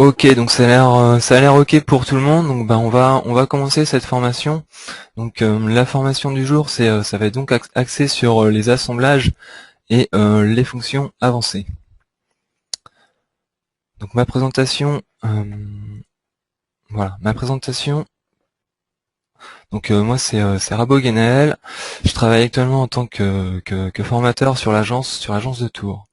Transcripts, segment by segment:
Ok, donc ça a l'air ok pour tout le monde. Donc on va commencer cette formation. Donc la formation du jour, ça va être donc axé sur les assemblages et les fonctions avancées. Donc ma présentation, voilà, ma présentation. Donc moi c'est Rabo Guénaël. Je travaille actuellement en tant que formateur sur l'agence de Tours.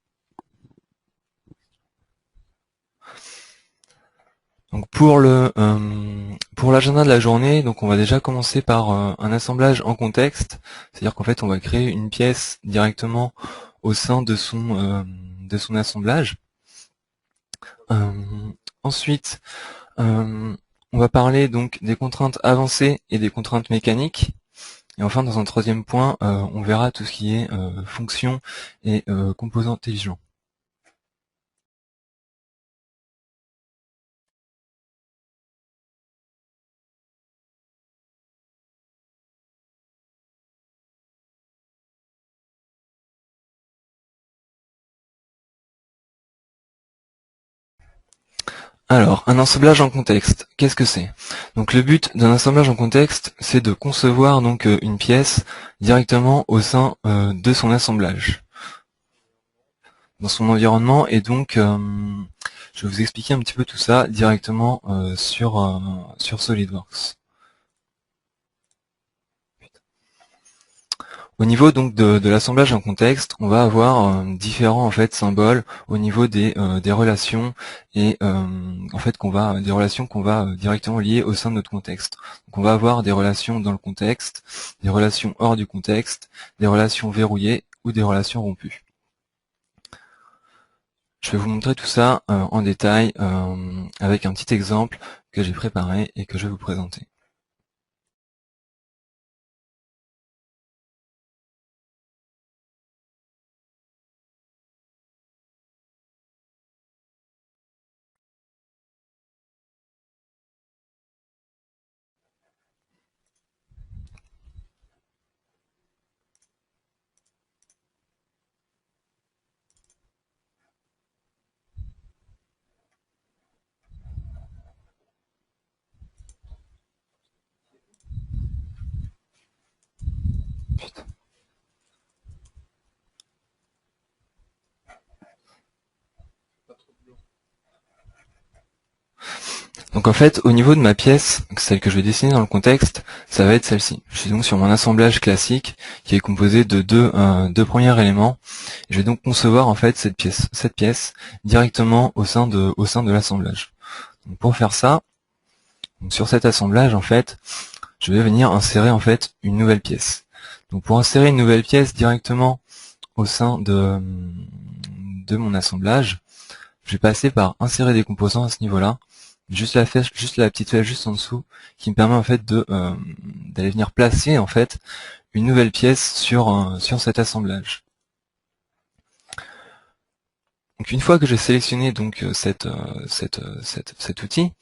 Donc pour l'agenda de la journée, donc on va déjà commencer par un assemblage en contexte, c'est-à-dire qu'en fait on va créer une pièce directement au sein de son assemblage. Euh, Ensuite, euh, on va parler donc des contraintes avancées et des contraintes mécaniques. Et enfin, dans un troisième point, on verra tout ce qui est fonctions et composants intelligents. Alors, un assemblage en contexte, qu'est-ce que c'est? Donc le but d'un assemblage en contexte, c'est de concevoir donc une pièce directement au sein de son assemblage, dans son environnement, et donc je vais vous expliquer un petit peu tout ça directement sur SolidWorks. Au niveau donc de l'assemblage en contexte, on va avoir différents en fait symboles au niveau des relations et en fait des relations qu'on va directement lier au sein de notre contexte. Donc on va avoir des relations dans le contexte, des relations hors du contexte, des relations verrouillées ou des relations rompues. Je vais vous montrer tout ça en détail avec un petit exemple que j'ai préparé et que je vais vous présenter. Donc en fait, au niveau de ma pièce, celle que je vais dessiner dans le contexte, ça va être celle-ci. Je suis donc sur mon assemblage classique qui est composé de deux premiers éléments. Je vais donc concevoir en fait cette pièce directement au sein de l'assemblage. Donc pour faire ça, donc sur cet assemblage en fait, je vais venir insérer en fait une nouvelle pièce. Donc pour insérer une nouvelle pièce directement au sein de mon assemblage, je vais passer par insérer des composants à ce niveau-là. Juste la petite flèche juste en dessous, qui me permet en fait d'aller venir placer en fait une nouvelle pièce sur cet assemblage. Donc une fois que j'ai sélectionné donc cet outil,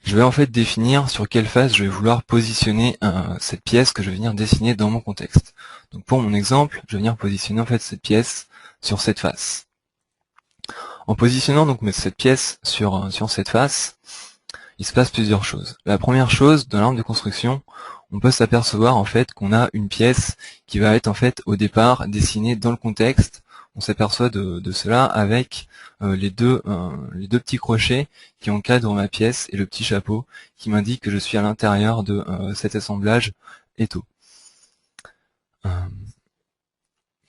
je vais en fait définir sur quelle face je vais vouloir positionner cette pièce que je vais venir dessiner dans mon contexte. Donc pour mon exemple, je vais venir positionner en fait cette pièce sur cette face. En positionnant donc cette pièce sur cette face, il se passe plusieurs choses. La première chose, dans l'arme de construction, on peut s'apercevoir en fait qu'on a une pièce qui va être en fait au départ dessinée dans le contexte. On s'aperçoit de cela avec les deux petits crochets qui encadrent ma pièce et le petit chapeau qui m'indique que je suis à l'intérieur de cet assemblage étau.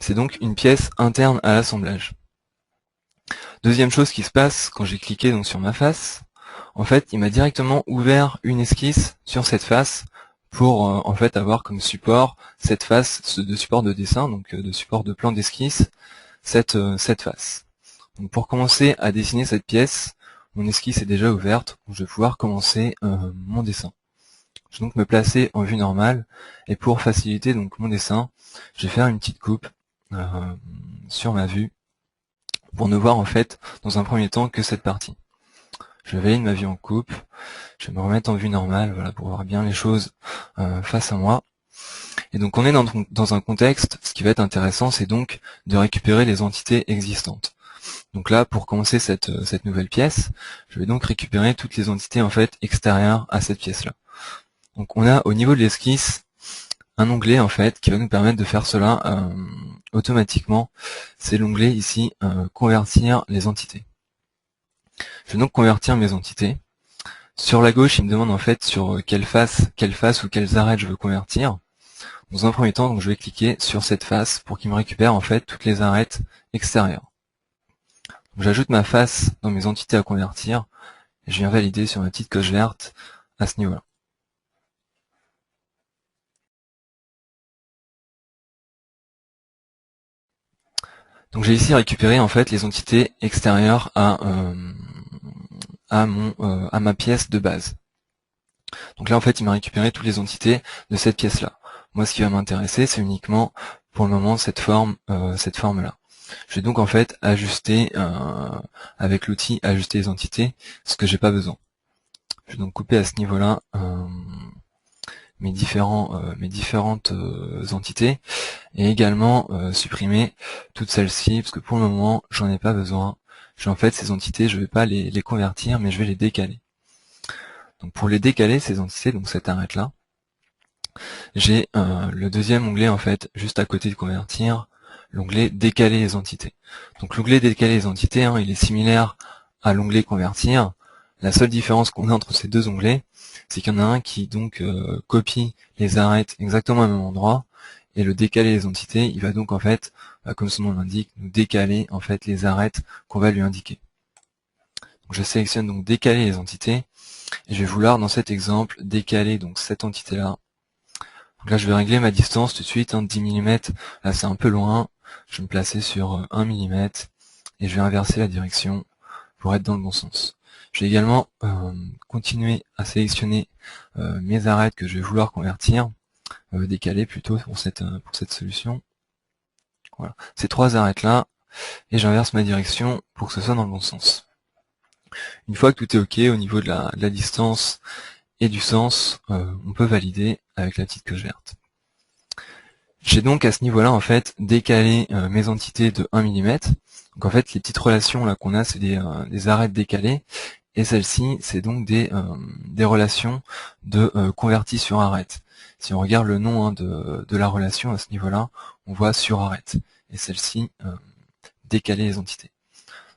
C'est donc une pièce interne à l'assemblage. Deuxième chose qui se passe quand j'ai cliqué donc sur ma face, en fait, il m'a directement ouvert une esquisse sur cette face pour en fait avoir comme support cette face de support de dessin, donc de support de plan d'esquisse, cette face. Donc pour commencer à dessiner cette pièce, mon esquisse est déjà ouverte, donc je vais pouvoir commencer mon dessin. Je vais donc me placer en vue normale, et pour faciliter donc mon dessin, je vais faire une petite coupe sur ma vue pour ne voir en fait dans un premier temps que cette partie. Je valide ma vue en coupe, je vais me remettre en vue normale, voilà, pour voir bien les choses face à moi. Et donc on est dans un contexte, ce qui va être intéressant, c'est donc de récupérer les entités existantes. Donc là, pour commencer cette nouvelle pièce, je vais donc récupérer toutes les entités en fait extérieures à cette pièce-là. Donc on a au niveau de l'esquisse un onglet en fait qui va nous permettre de faire cela automatiquement. C'est l'onglet ici convertir les entités. Je vais donc convertir mes entités. Sur la gauche, il me demande en fait sur quelle face ou quelles arêtes je veux convertir. Dans un premier temps, donc, je vais cliquer sur cette face pour qu'il me récupère en fait toutes les arêtes extérieures. J'ajoute ma face dans mes entités à convertir et je viens valider sur ma petite coche verte à ce niveau-là. Donc j'ai ici récupéré en fait les entités extérieures à ma pièce de base. Donc là en fait il m'a récupéré toutes les entités de cette pièce-là. Moi ce qui va m'intéresser c'est uniquement pour le moment cette forme-là. Je vais donc en fait ajuster avec l'outil ajuster les entités ce que j'ai pas besoin. Je vais donc couper à ce niveau-là mes différentes entités et également supprimer toutes celles-ci parce que pour le moment j'en ai pas besoin. En fait ces entités je vais pas les convertir mais je vais les décaler. Donc pour les décaler ces entités, donc cette arête là, j'ai le deuxième onglet en fait juste à côté de convertir, l'onglet décaler les entités. Donc l'onglet décaler les entités, il est similaire à l'onglet convertir. La seule différence qu'on a entre ces deux onglets, c'est qu'il y en a un qui donc copie les arêtes exactement au même endroit, et le décaler les entités, il va donc en fait, comme son nom l'indique, nous décaler en fait les arêtes qu'on va lui indiquer. Donc je sélectionne donc décaler les entités, et je vais vouloir dans cet exemple décaler donc cette entité là. Donc là je vais régler ma distance tout de suite, 10 mm, là c'est un peu loin, je vais me placer sur 1 mm, et je vais inverser la direction pour être dans le bon sens. Je vais également continuer à sélectionner mes arêtes que je vais vouloir convertir, décaler plutôt pour cette solution. Voilà, ces trois arêtes là, et j'inverse ma direction pour que ce soit dans le bon sens. Une fois que tout est ok au niveau de la distance et du sens, on peut valider avec la petite coche verte. J'ai donc à ce niveau-là en fait décalé mes entités de 1 mm. Donc en fait les petites relations là qu'on a c'est des arêtes décalées, et celle-ci c'est donc des relations de convertis sur arête. Si on regarde le nom de la relation à ce niveau-là, on voit sur arête, et celle-ci décaler les entités.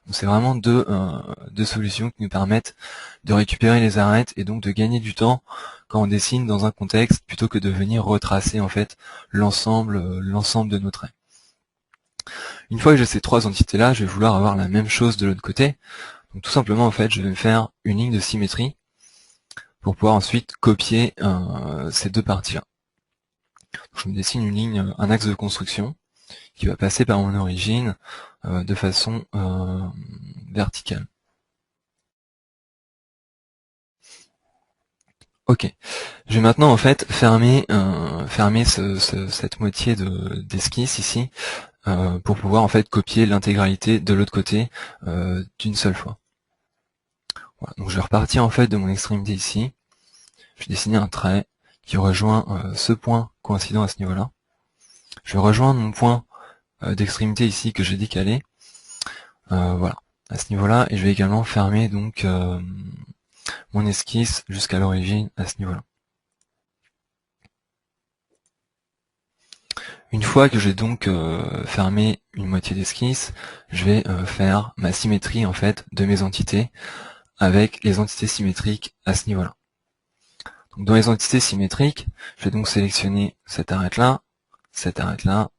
Donc c'est vraiment deux solutions qui nous permettent de récupérer les arêtes et donc de gagner du temps quand on dessine dans un contexte plutôt que de venir retracer en fait l'ensemble de nos traits. Une fois que j'ai ces trois entités là, je vais vouloir avoir la même chose de l'autre côté. Donc tout simplement en fait je vais me faire une ligne de symétrie pour pouvoir ensuite copier ces deux parties là. Je me dessine une ligne, un axe de construction qui va passer par mon origine de façon verticale. Ok. Je vais maintenant en fait fermer cette moitié d'esquisse ici pour pouvoir en fait copier l'intégralité de l'autre côté d'une seule fois. Voilà. Donc je vais repartir en fait de mon extrémité ici. Je vais dessiner un trait qui rejoint ce point coïncident à ce niveau-là. Je vais rejoindre mon point d'extrémité ici que j'ai décalé. Voilà, à ce niveau-là, et je vais également fermer donc mon esquisse jusqu'à l'origine à ce niveau-là. Une fois que j'ai donc fermé une moitié d'esquisse, je vais faire ma symétrie en fait de mes entités avec les entités symétriques à ce niveau-là. Donc dans les entités symétriques, je vais donc sélectionner cette arête-là, cette arête-là,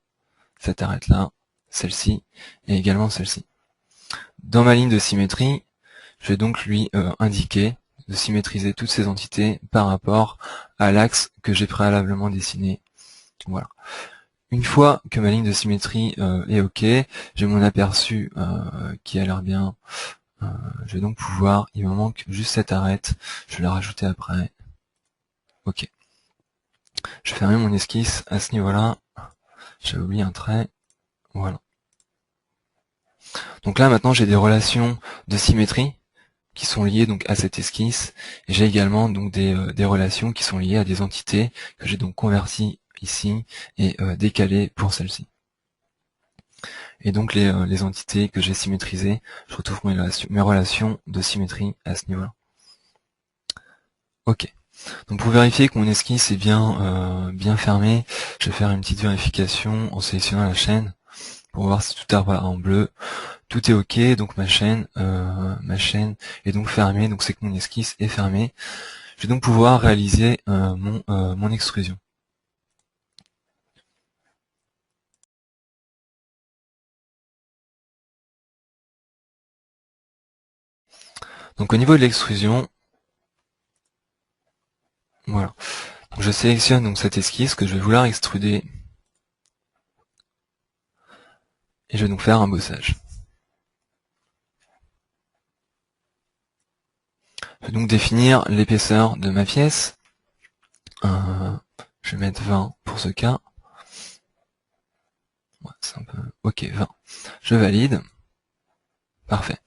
cette arête-là, celle-ci et également celle-ci. Dans ma ligne de symétrie, je vais donc lui indiquer de symétriser toutes ces entités par rapport à l'axe que j'ai préalablement dessiné. Voilà. Une fois que ma ligne de symétrie est ok, j'ai mon aperçu qui a l'air bien. Je vais donc pouvoir, il me manque juste cette arête, je vais la rajouter après. Ok. Je vais fermer mon esquisse à ce niveau-là. J'avais oublié un trait. Voilà. Donc là maintenant j'ai des relations de symétrie qui sont liées donc à cette esquisse, et j'ai également donc des relations qui sont liées à des entités que j'ai donc converties ici et décalées pour celle-ci. et donc les entités que j'ai symétrisées, je retrouve mes relations de symétrie à ce niveau-là. Ok. Donc pour vérifier que mon esquisse est bien fermée, je vais faire une petite vérification en sélectionnant la chaîne pour voir si tout apparaît en bleu. Tout est ok, donc ma chaîne est donc fermée, donc c'est que mon esquisse est fermée. Je vais donc pouvoir réaliser mon extrusion. Donc au niveau de l'extrusion, voilà. Donc je sélectionne donc cette esquisse que je vais vouloir extruder et je vais donc faire un bossage. Je vais donc définir l'épaisseur de ma pièce. Je vais mettre 20 pour ce cas. Ouais, c'est un peu... Ok, 20. Je valide. Parfait.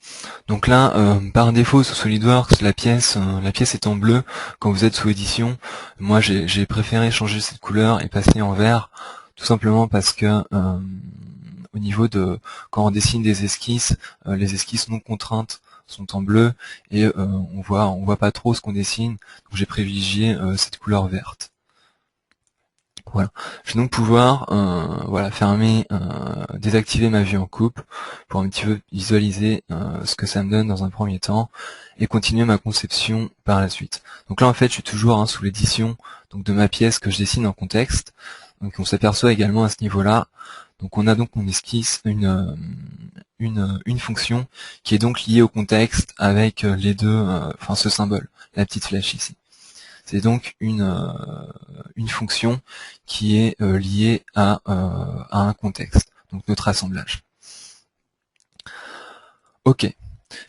Donc là, par défaut sous SolidWorks, la pièce est en bleu quand vous êtes sous édition. Moi, j'ai préféré changer cette couleur et passer en vert, tout simplement parce que au niveau de quand on dessine des esquisses, les esquisses non contraintes sont en bleu et on voit pas trop ce qu'on dessine. Donc j'ai privilégié cette couleur verte. Voilà. Je vais donc pouvoir fermer, désactiver ma vue en coupe pour un petit peu visualiser ce que ça me donne dans un premier temps et continuer ma conception par la suite. Donc là en fait je suis toujours sous l'édition donc de ma pièce que je dessine en contexte. Donc on s'aperçoit également à ce niveau-là. Donc on a donc mon esquisse une fonction qui est donc liée au contexte avec les deux, ce symbole, la petite flèche ici. C'est donc une fonction qui est liée à un contexte, donc notre assemblage. Ok,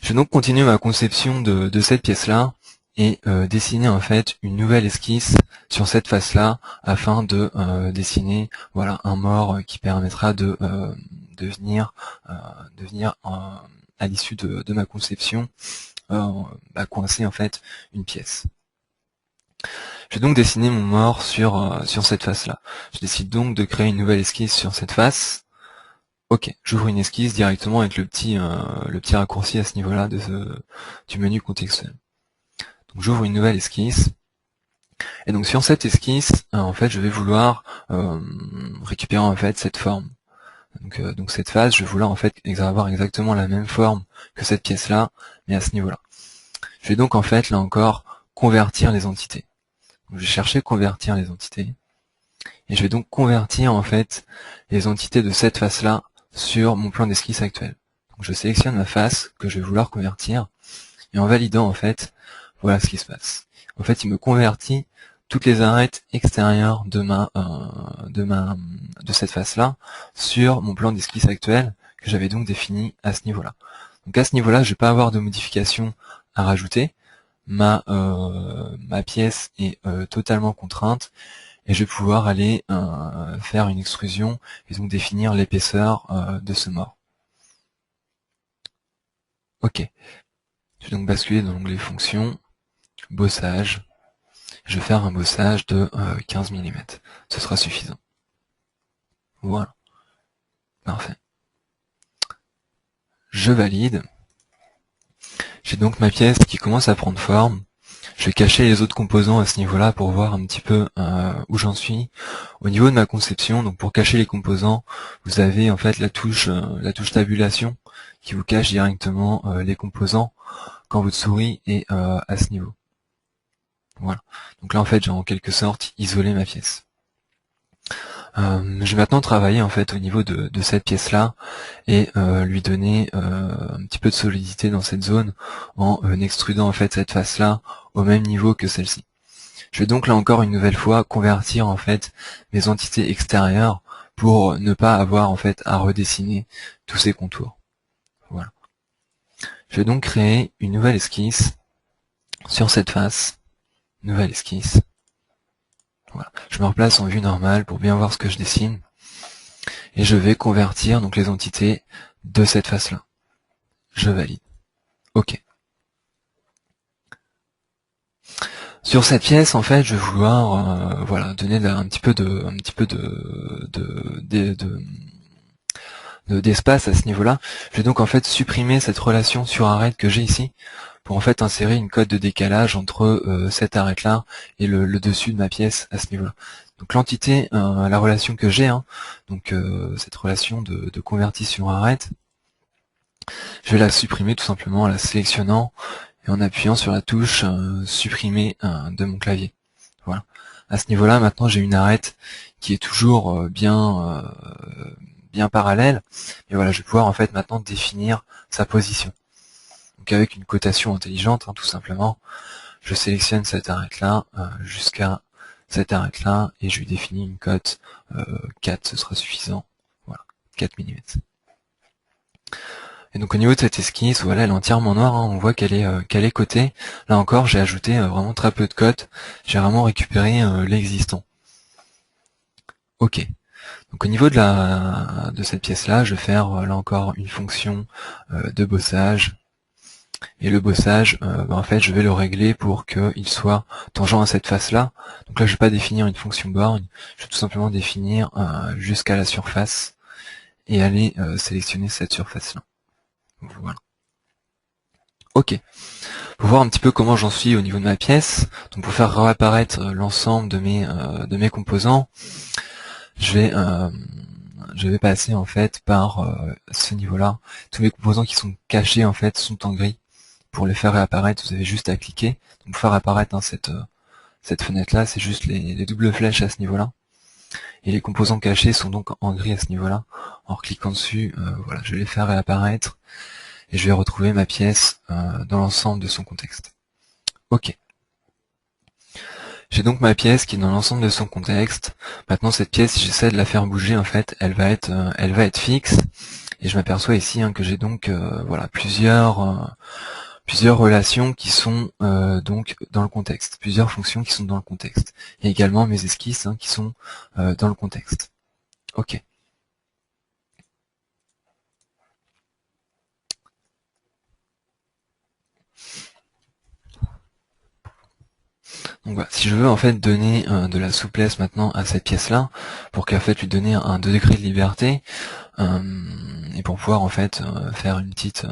je vais donc continuer ma conception de cette pièce-là et dessiner en fait une nouvelle esquisse sur cette face-là afin de dessiner un mort qui permettra de venir à l'issue de ma conception coincer en fait une pièce. Je vais donc dessiner mon mort sur cette face-là. Je décide donc de créer une nouvelle esquisse sur cette face. Ok, j'ouvre une esquisse directement avec le petit raccourci à ce niveau-là du menu contextuel. Donc j'ouvre une nouvelle esquisse. Et donc sur cette esquisse, en fait, je vais vouloir récupérer en fait cette forme. Donc cette face, je vais vouloir en fait avoir exactement la même forme que cette pièce-là, mais à ce niveau-là. Je vais donc en fait là encore convertir les entités. Donc, je vais chercher convertir les entités. Et je vais donc convertir en fait les entités de cette face-là sur mon plan d'esquisse actuel. Donc je sélectionne ma face que je vais vouloir convertir. Et en validant en fait, voilà ce qui se passe. En fait, il me convertit toutes les arêtes extérieures de cette face-là sur mon plan d'esquisse actuel que j'avais donc défini à ce niveau-là. Donc à ce niveau-là, je vais pas avoir de modification à rajouter. Ma pièce est totalement contrainte et je vais pouvoir aller faire une extrusion et donc définir l'épaisseur de ce mort. Ok. Je vais donc basculer dans l'onglet fonctions, bossage. Je vais faire un bossage de 15 mm. Ce sera suffisant. Voilà. Parfait. Je valide. J'ai donc ma pièce qui commence à prendre forme. Je vais cacher les autres composants à ce niveau-là pour voir un petit peu où j'en suis. Au niveau de ma conception, donc pour cacher les composants, vous avez en fait la touche tabulation qui vous cache directement les composants quand votre souris est à ce niveau. Voilà. Donc là en fait j'ai en quelque sorte isolé ma pièce. Je vais maintenant travailler en fait au niveau de cette pièce-là et lui donner un petit peu de solidité dans cette zone en extrudant en fait cette face-là au même niveau que celle-ci. Je vais donc là encore une nouvelle fois convertir en fait mes entités extérieures pour ne pas avoir en fait à redessiner tous ces contours. Voilà. Je vais donc créer une nouvelle esquisse sur cette face. Nouvelle esquisse. Voilà. Je me replace en vue normale pour bien voir ce que je dessine. Et je vais convertir donc les entités de cette face-là. Je valide. Ok. Sur cette pièce, en fait, je vais vouloir donner un petit peu d'espace à ce niveau-là. Je vais donc en fait supprimer cette relation sur arrête que j'ai ici pour en fait insérer une cote de décalage entre cette arête-là et le dessus de ma pièce à ce niveau-là. Donc l'entité, la relation que j'ai, donc cette relation de converti sur arrête, je vais la supprimer tout simplement en la sélectionnant et en appuyant sur la touche supprimer de mon clavier. Voilà. À ce niveau-là, maintenant j'ai une arête qui est toujours bien parallèle. Et voilà, je vais pouvoir en fait maintenant définir sa position. Donc avec une cotation intelligente, tout simplement, je sélectionne cette arête-là jusqu'à cette arête-là et je lui définis une cote 4, ce sera suffisant. Voilà, 4 mm. Et donc au niveau de cette esquisse, voilà, elle est entièrement noire, on voit qu'elle est cotée. Là encore, j'ai ajouté vraiment très peu de cotes, j'ai vraiment récupéré l'existant. Ok. Donc au niveau de cette pièce-là, je vais faire là encore une fonction de bossage. Et le bossage, en fait, je vais le régler pour qu'il soit tangent à cette face-là. Donc là, je vais pas définir une fonction borgne, je vais tout simplement définir jusqu'à la surface et aller sélectionner cette surface-là. Voilà. Ok. Pour voir un petit peu comment j'en suis au niveau de ma pièce, donc pour faire réapparaître l'ensemble de mes composants, je vais passer en fait par ce niveau-là. Tous les composants qui sont cachés en fait sont en gris. Pour les faire réapparaître, vous avez juste à cliquer. Donc pour faire apparaître cette fenêtre-là, c'est juste les doubles flèches à ce niveau-là. Et les composants cachés sont donc en gris à ce niveau-là. En cliquant dessus, voilà, je vais les faire réapparaître et je vais retrouver ma pièce dans l'ensemble de son contexte. Ok. J'ai donc ma pièce qui est dans l'ensemble de son contexte. Maintenant cette pièce, si j'essaie de la faire bouger, en fait, elle va être fixe. Et je m'aperçois ici que j'ai donc voilà plusieurs relations qui sont donc dans le contexte, plusieurs fonctions qui sont dans le contexte. Et également mes esquisses qui sont dans le contexte. Ok. Donc voilà, si je veux en fait donner de la souplesse maintenant à cette pièce-là, pour qu'en fait lui donner un degré de liberté, et pour pouvoir en fait faire une petite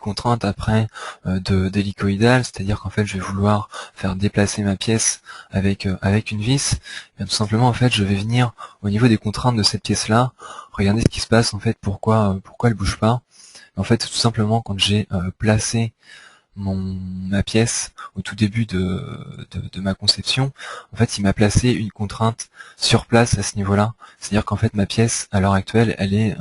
contrainte après d'hélicoïdal, c'est-à-dire qu'en fait je vais vouloir faire déplacer ma pièce avec une vis, bien tout simplement en fait je vais venir au niveau des contraintes de cette pièce-là, regarder ce qui se passe en fait, pourquoi elle bouge pas. En fait tout simplement quand j'ai placé ma pièce au tout début de ma conception, en fait il m'a placé une contrainte sur place à ce niveau-là. C'est-à-dire qu'en fait ma pièce à l'heure actuelle elle est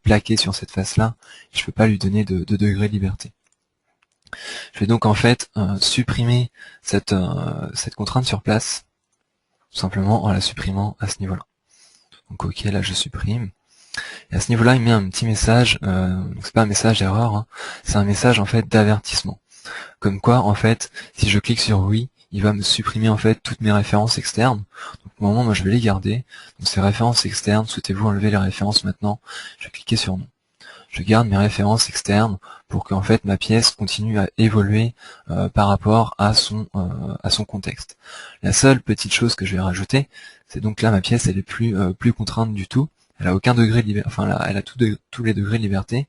plaquée sur cette face-là. Je peux pas lui donner de degré de liberté. Je vais donc en fait supprimer cette contrainte sur place, tout simplement en la supprimant à ce niveau-là. Donc ok, là je supprime. Et à ce niveau-là, il met un petit message, donc c'est pas un message d'erreur, c'est un message en fait d'avertissement. Comme quoi, en fait, si je clique sur oui, il va me supprimer en fait toutes mes références externes. Donc au moment, moi je vais les garder. Donc ces références externes, souhaitez-vous enlever les références maintenant? Je vais cliquer sur non. Je garde mes références externes pour que en fait ma pièce continue à évoluer par rapport à son contexte. La seule petite chose que je vais rajouter, c'est donc là ma pièce elle est plus contrainte du tout. Elle a aucun degré de liberté, enfin là, elle a tous les degrés de liberté.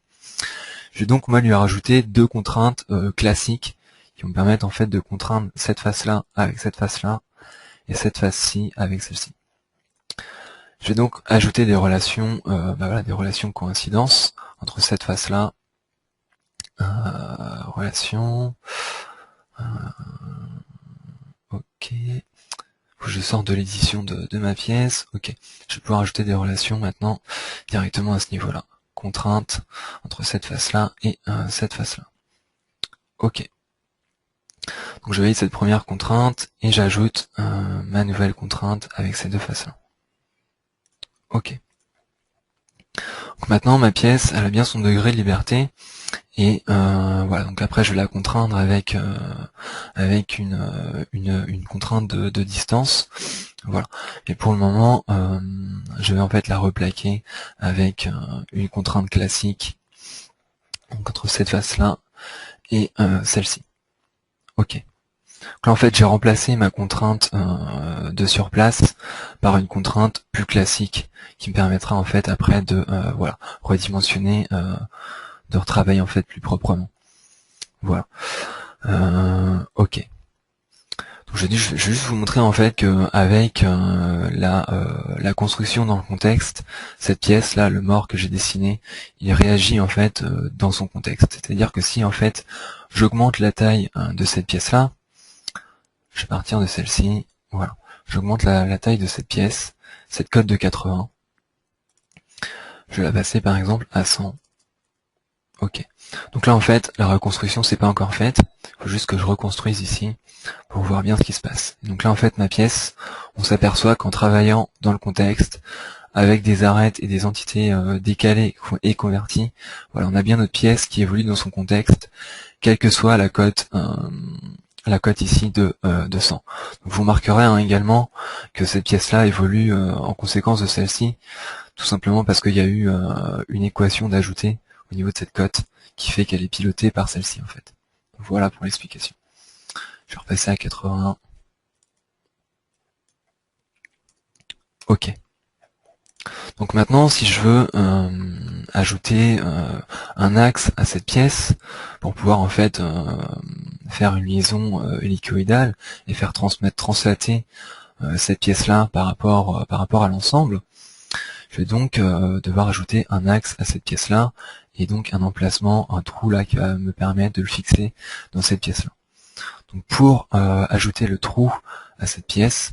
Je vais donc moi lui rajouter deux contraintes classiques qui vont me permettre en fait de contraindre cette face-là avec cette face-là et cette face-ci avec celle-ci. Je vais donc ajouter des relations, des relations coïncidence entre cette face-là, relation, ok. Je sors de l'édition de ma pièce, ok. Je vais pouvoir ajouter des relations maintenant directement à ce niveau-là. Contrainte entre cette face-là et cette face-là. Ok. Donc je valide cette première contrainte et j'ajoute ma nouvelle contrainte avec ces deux faces-là. Ok. Donc maintenant ma pièce, elle a bien son degré de liberté. Et voilà, donc après je vais la contraindre avec une contrainte de distance. Voilà. Et pour le moment, je vais en fait la replaquer avec une contrainte classique, donc entre cette face-là et celle-ci. Ok. Donc là, en fait, j'ai remplacé ma contrainte de surplace par une contrainte plus classique qui me permettra en fait après de voilà, redimensionner, de retravailler en fait plus proprement. Voilà. Ok. Donc je vais juste vous montrer en fait que avec la construction dans le contexte, cette pièce là, le mort que j'ai dessiné, il réagit en fait dans son contexte. C'est-à-dire que si en fait j'augmente la taille de cette pièce là, je vais partir de celle-ci, voilà, j'augmente la taille de cette pièce, cette cote de 80, je vais la passer par exemple à 100. Ok. Donc là en fait, la reconstruction c'est pas encore faite, il faut juste que je reconstruise ici pour voir bien ce qui se passe. Et donc là en fait ma pièce, on s'aperçoit qu'en travaillant dans le contexte, avec des arêtes et des entités décalées et converties, voilà, on a bien notre pièce qui évolue dans son contexte, quelle que soit la cote ici de 100. Donc vous remarquerez également que cette pièce-là évolue en conséquence de celle-ci, tout simplement parce qu'il y a eu une équation d'ajouter au niveau de cette cote qui fait qu'elle est pilotée par celle-ci en fait. Voilà pour l'explication. Je vais repasser à 81. Ok. Donc maintenant, si je veux ajouter un axe à cette pièce pour pouvoir en fait faire une liaison hélicoïdale et faire translater cette pièce-là par rapport à l'ensemble, je vais donc devoir ajouter un axe à cette pièce-là et donc un emplacement, un trou là qui va me permettre de le fixer dans cette pièce-là. Donc pour ajouter le trou à cette pièce,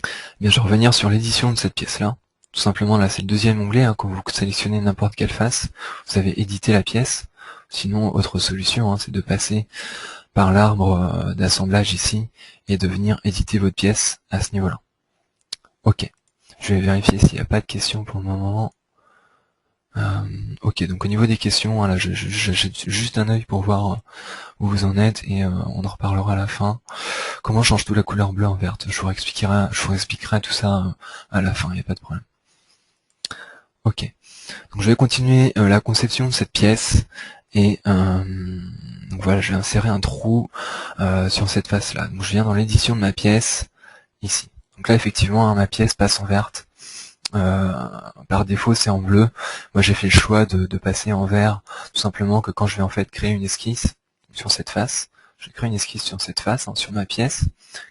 eh bien, je vais revenir sur l'édition de cette pièce-là. Tout simplement, là, c'est le deuxième onglet. Quand vous sélectionnez n'importe quelle face, vous avez édité la pièce. Sinon, autre solution, c'est de passer par l'arbre d'assemblage ici et de venir éditer votre pièce à ce niveau-là. Ok. Je vais vérifier s'il n'y a pas de questions pour le moment. Ok, donc au niveau des questions, là, j'ai juste un œil pour voir où vous en êtes et on en reparlera à la fin. Comment change tout la couleur bleue en verte? Je vous expliquerai tout ça à la fin, il n'y a pas de problème. Ok, donc je vais continuer la conception de cette pièce et donc voilà, je vais insérer un trou sur cette face là. Donc je viens dans l'édition de ma pièce ici. Donc là effectivement ma pièce passe en verte. Par défaut c'est en bleu. Moi j'ai fait le choix de passer en vert, tout simplement que quand je vais en fait créer une esquisse sur cette face, je crée une esquisse sur cette face, sur ma pièce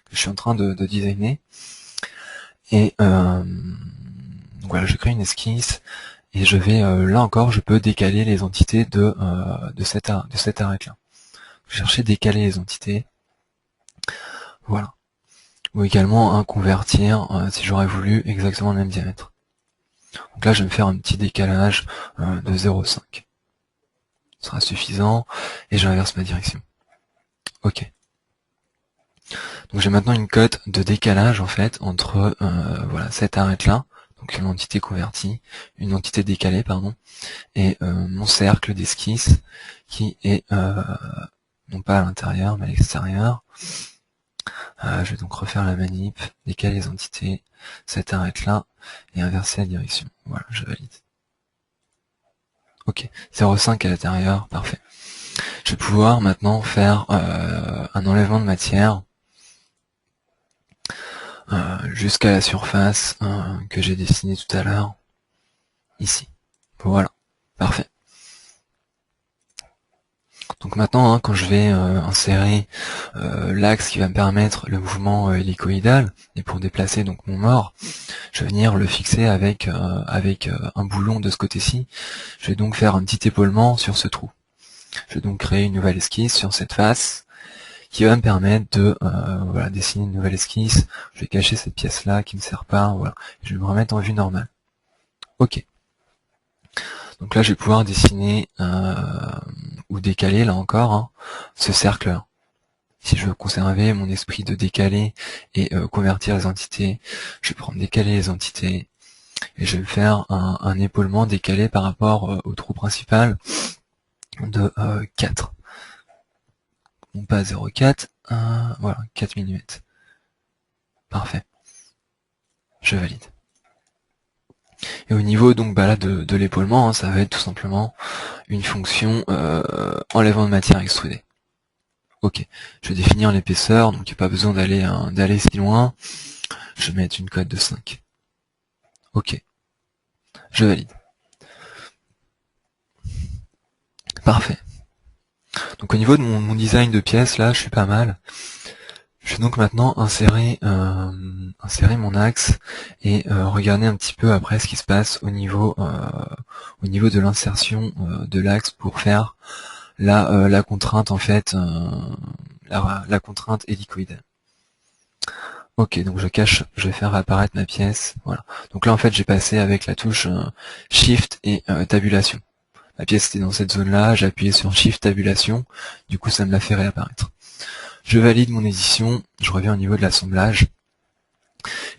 que je suis en train de designer. Et donc voilà, je crée une esquisse et je vais là encore je peux décaler les entités de cette arête là. Chercher décaler les entités. Voilà. Ou également convertir si j'aurais voulu exactement le même diamètre. Donc là je vais me faire un petit décalage de 0,5. Ce sera suffisant et j'inverse ma direction. Ok. Donc j'ai maintenant une cote de décalage en fait entre voilà cette arête là, donc une entité convertie, une entité décalée pardon, et mon cercle d'esquisse qui est non pas à l'intérieur mais à l'extérieur. Je vais donc refaire la manip, décaler les entités, cette arête là et inverser la direction. Voilà, je valide. Ok, 0,5 à l'intérieur, parfait. Je vais pouvoir maintenant faire un enlèvement de matière jusqu'à la surface que j'ai dessinée tout à l'heure, ici. Voilà, parfait. Donc maintenant, quand je vais insérer l'axe qui va me permettre le mouvement hélicoïdal, et pour déplacer donc mon mort, je vais venir le fixer avec un boulon de ce côté-ci. Je vais donc faire un petit épaulement sur ce trou. Je vais donc créer une nouvelle esquisse sur cette face, qui va me permettre de voilà, dessiner une nouvelle esquisse. Je vais cacher cette pièce-là qui ne me sert pas, voilà. Je vais me remettre en vue normale. Ok. Donc là, je vais pouvoir dessiner ou décaler, là encore, ce cercle-là. Si je veux conserver mon esprit de décaler et convertir les entités, je vais prendre décaler les entités et je vais faire un épaulement décalé par rapport au trou principal de 4. Non pas 0,4, voilà, 4 mm. Parfait. Je valide. Et au niveau donc là de l'épaulement, ça va être tout simplement une fonction enlèvement de matière extrudée. Ok, je vais définir l'épaisseur, donc il n'y a pas besoin d'aller si loin. Je vais mettre une cote de 5. Ok, je valide. Parfait. Donc au niveau de mon design de pièce, là, je suis pas mal. Je vais donc maintenant insérer mon axe et regarder un petit peu après ce qui se passe au niveau de l'insertion de l'axe pour faire la contrainte en fait, la contrainte hélicoïdale. Ok, donc je vais faire apparaître ma pièce. Voilà. Donc là en fait j'ai passé avec la touche Shift et tabulation. La pièce était dans cette zone-là, j'ai appuyé sur Shift tabulation, du coup ça me l'a fait réapparaître. Je valide mon édition, je reviens au niveau de l'assemblage,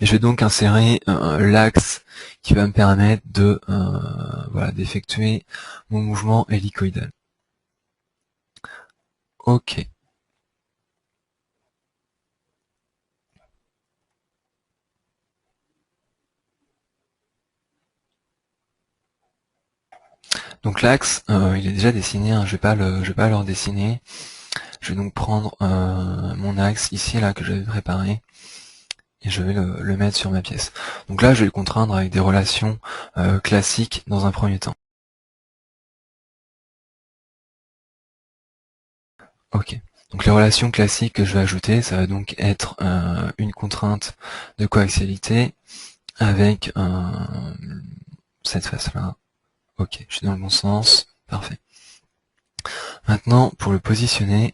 et je vais donc insérer l'axe qui va me permettre de voilà, d'effectuer mon mouvement hélicoïdal. Ok. Donc l'axe, il est déjà dessiné, hein, je vais pas le redessiner. Je vais donc prendre mon axe ici là que j'avais préparé et je vais le mettre sur ma pièce. Donc là je vais le contraindre avec des relations classiques dans un premier temps. Ok. Donc les relations classiques que je vais ajouter, ça va donc être une contrainte de coaxialité avec cette face-là. Ok, je suis dans le bon sens. Parfait. Maintenant, pour le positionner,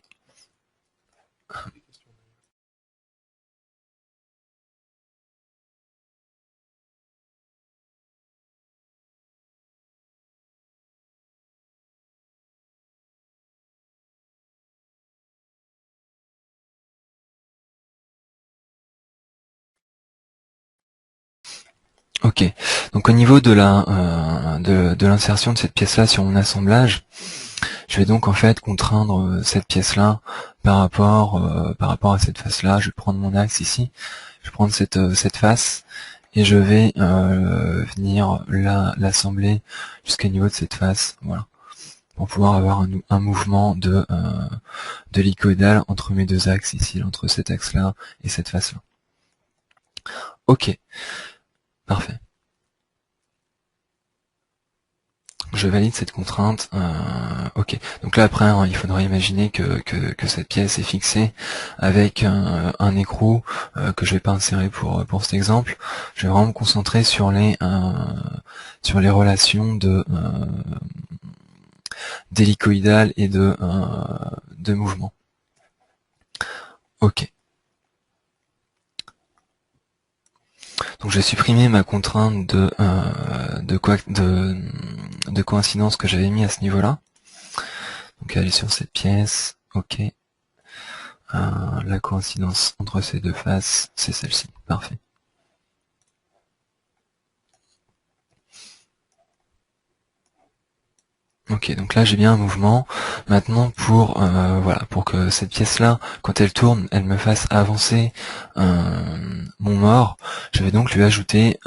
ok. Donc au niveau de de l'insertion de cette pièce-là sur mon assemblage, je vais donc en fait contraindre cette pièce-là par rapport à cette face-là. Je vais prendre mon axe ici, je vais prendre cette face et je vais venir l'assembler jusqu'au niveau de cette face, voilà, pour pouvoir avoir un mouvement de l'hélicoïdal entre mes deux axes ici, entre cet axe-là et cette face-là. Ok, parfait. Je valide cette contrainte. Ok. Donc là après, hein, il faudrait imaginer que cette pièce est fixée avec un écrou que je vais pas insérer pour cet exemple. Je vais vraiment me concentrer sur les relations d'hélicoïdal et de mouvement. Ok. Donc je vais supprimer ma contrainte de coïncidence que j'avais mis à ce niveau-là. Donc aller sur cette pièce. Ok. La coïncidence entre ces deux faces, c'est celle-ci. Parfait. Ok, donc là j'ai bien un mouvement. Maintenant voilà, pour que cette pièce-là, quand elle tourne, elle me fasse avancer mon mort, je vais donc lui ajouter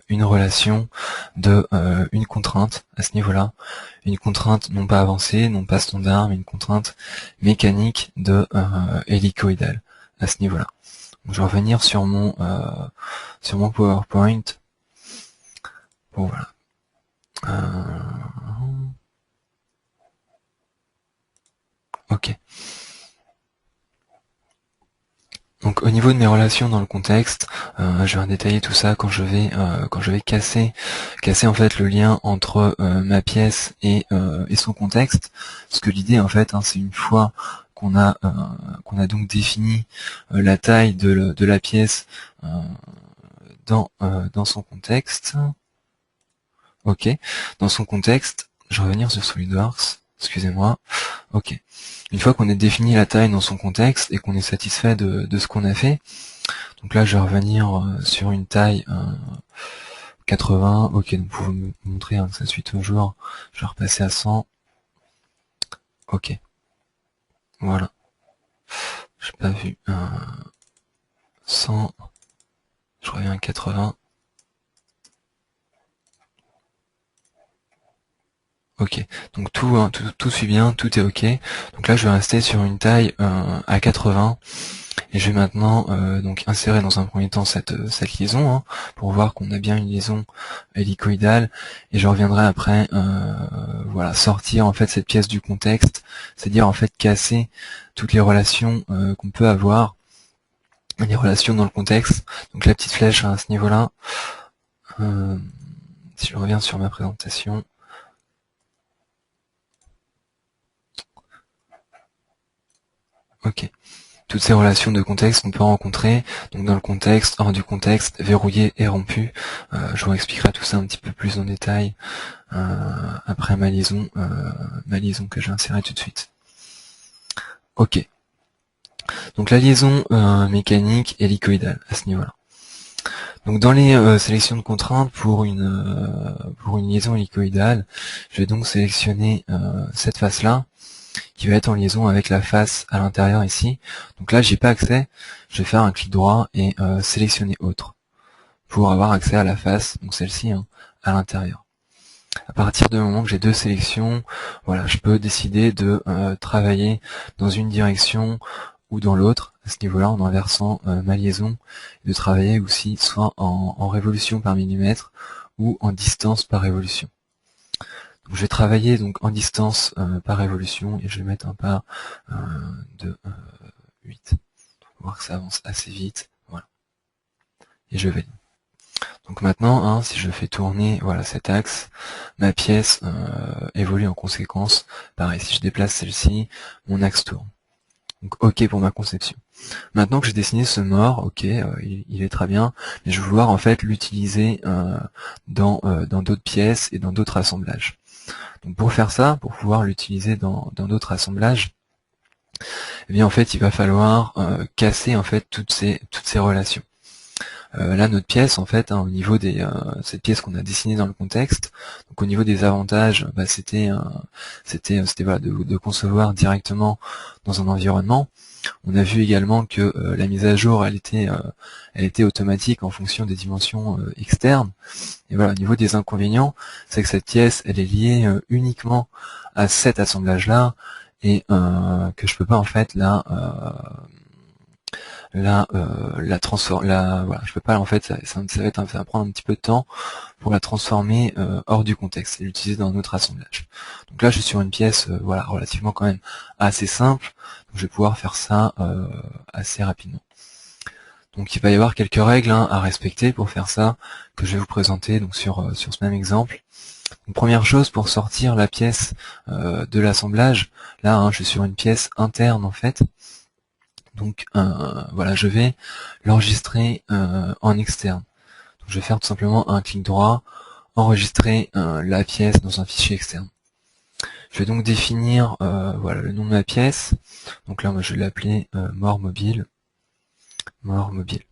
une relation de une contrainte à ce niveau-là. Une contrainte non pas avancée, non pas standard, mais une contrainte mécanique de hélicoïdal à ce niveau-là. Donc, je vais revenir sur mon PowerPoint. Bon voilà. Ok. Donc au niveau de mes relations dans le contexte, je vais détailler tout ça quand je vais casser en fait le lien entre ma pièce et son contexte. Parce que l'idée en fait, hein, c'est une fois qu'on a donc défini la taille de la pièce dans son contexte. Ok, dans son contexte, je vais revenir sur SolidWorks. Excusez-moi. Ok. Une fois qu'on a défini la taille dans son contexte et qu'on est satisfait de ce qu'on a fait, donc là je vais revenir sur une taille 80, ok, donc pour vous montrer que ça suit toujours, je vais repasser à 100, ok, voilà, j'ai pas vu 100, je reviens à 80, Ok, donc tout suit bien, tout est ok. Donc là je vais rester sur une taille à 80 et je vais maintenant donc insérer dans un premier temps cette liaison pour voir qu'on a bien une liaison hélicoïdale, et je reviendrai après voilà, sortir en fait cette pièce du contexte, c'est-à-dire en fait casser toutes les relations qu'on peut avoir, les relations dans le contexte. Donc la petite flèche à ce niveau-là, si je reviens sur ma présentation. Ok. Toutes ces relations de contexte qu'on peut rencontrer, donc dans le contexte, hors du contexte, verrouillé et rompu. Je vous expliquerai tout ça un petit peu plus en détail après ma liaison que je vais insérer tout de suite. Ok. Donc la liaison mécanique hélicoïdale à ce niveau-là. Donc dans les sélections de contraintes pour une liaison hélicoïdale, je vais donc sélectionner cette face-là, qui va être en liaison avec la face à l'intérieur ici. Donc là, j'ai pas accès, je vais faire un clic droit et sélectionner autre pour avoir accès à la face, donc celle-ci, à l'intérieur. À partir du moment que j'ai deux sélections, voilà, je peux décider de travailler dans une direction ou dans l'autre, à ce niveau-là, en inversant ma liaison, de travailler aussi soit en révolution par millimètre ou en distance par révolution. Donc, je vais travailler donc en distance par révolution et je vais mettre un pas de 8 pour voir que ça avance assez vite. Voilà. Et je valide. Donc maintenant, si je fais tourner voilà cet axe, ma pièce évolue en conséquence. Pareil, si je déplace celle-ci, mon axe tourne. Donc ok pour ma conception. Maintenant que j'ai dessiné ce mort, ok, il est très bien, mais je vais vouloir en fait l'utiliser dans d'autres pièces et dans d'autres assemblages. Donc pour faire ça, pour pouvoir l'utiliser dans d'autres assemblages, eh bien en fait il va falloir casser en fait toutes ces relations. Là notre pièce en fait au niveau des cette pièce qu'on a dessinée dans le contexte, donc au niveau des avantages, c'était voilà, de concevoir directement dans un environnement. On a vu également que la mise à jour elle était automatique en fonction des dimensions externes. Et voilà, au niveau des inconvénients, c'est que cette pièce elle est liée uniquement à cet assemblage là, et que je peux pas en fait voilà, je peux pas en fait, ça va prendre un petit peu de temps pour la transformer hors du contexte et l'utiliser dans un autre assemblage. Donc là je suis sur une pièce voilà, relativement quand même assez simple, donc je vais pouvoir faire ça assez rapidement. Donc il va y avoir quelques règles à respecter pour faire ça, que je vais vous présenter donc sur ce même exemple. Donc, première chose, pour sortir la pièce de l'assemblage, là je suis sur une pièce interne en fait. Donc voilà, je vais l'enregistrer en externe. Donc, je vais faire tout simplement un clic droit, enregistrer la pièce dans un fichier externe. Je vais donc définir voilà, le nom de ma pièce. Donc là, moi, je vais l'appeler mort mobile. Mort mobile.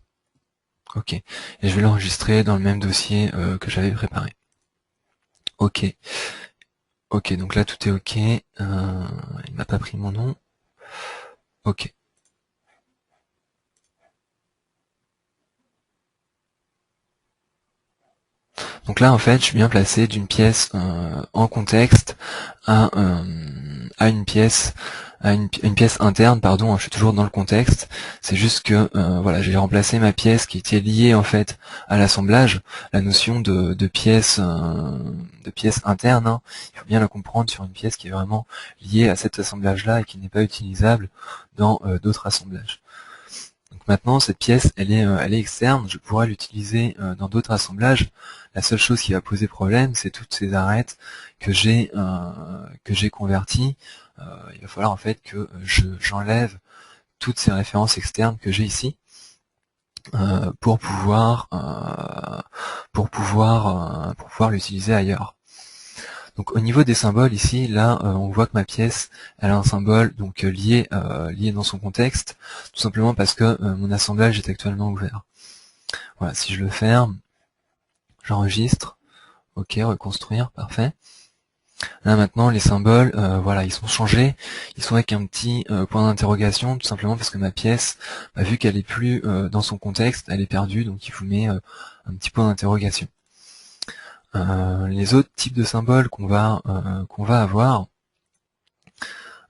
Ok. Et je vais l'enregistrer dans le même dossier que j'avais préparé. Ok. Ok, donc là tout est ok. Il m'a pas pris mon nom. Ok. Donc là, en fait, je suis bien placé d'une pièce en contexte à une pièce interne, pardon, je suis toujours dans le contexte. C'est juste que voilà, j'ai remplacé ma pièce qui était liée en fait à l'assemblage, la notion de pièce interne. Il faut bien la comprendre sur une pièce qui est vraiment liée à cet assemblage-là et qui n'est pas utilisable dans d'autres assemblages. Donc maintenant, cette pièce, elle est externe, je pourrais l'utiliser dans d'autres assemblages. La seule chose qui va poser problème, c'est toutes ces arêtes que j'ai converties. Il va falloir en fait que j'enlève toutes ces références externes que j'ai ici pour pouvoir l'utiliser ailleurs. Donc au niveau des symboles ici, là on voit que ma pièce elle a un symbole donc lié dans son contexte, tout simplement parce que mon assemblage est actuellement ouvert. Voilà, si je le ferme, j'enregistre, ok, reconstruire, parfait. Là maintenant les symboles, voilà, ils sont changés, ils sont avec un petit point d'interrogation, tout simplement parce que ma pièce, vu qu'elle est plus dans son contexte, elle est perdue, donc il vous met un petit point d'interrogation. les autres types de symboles qu'on va avoir,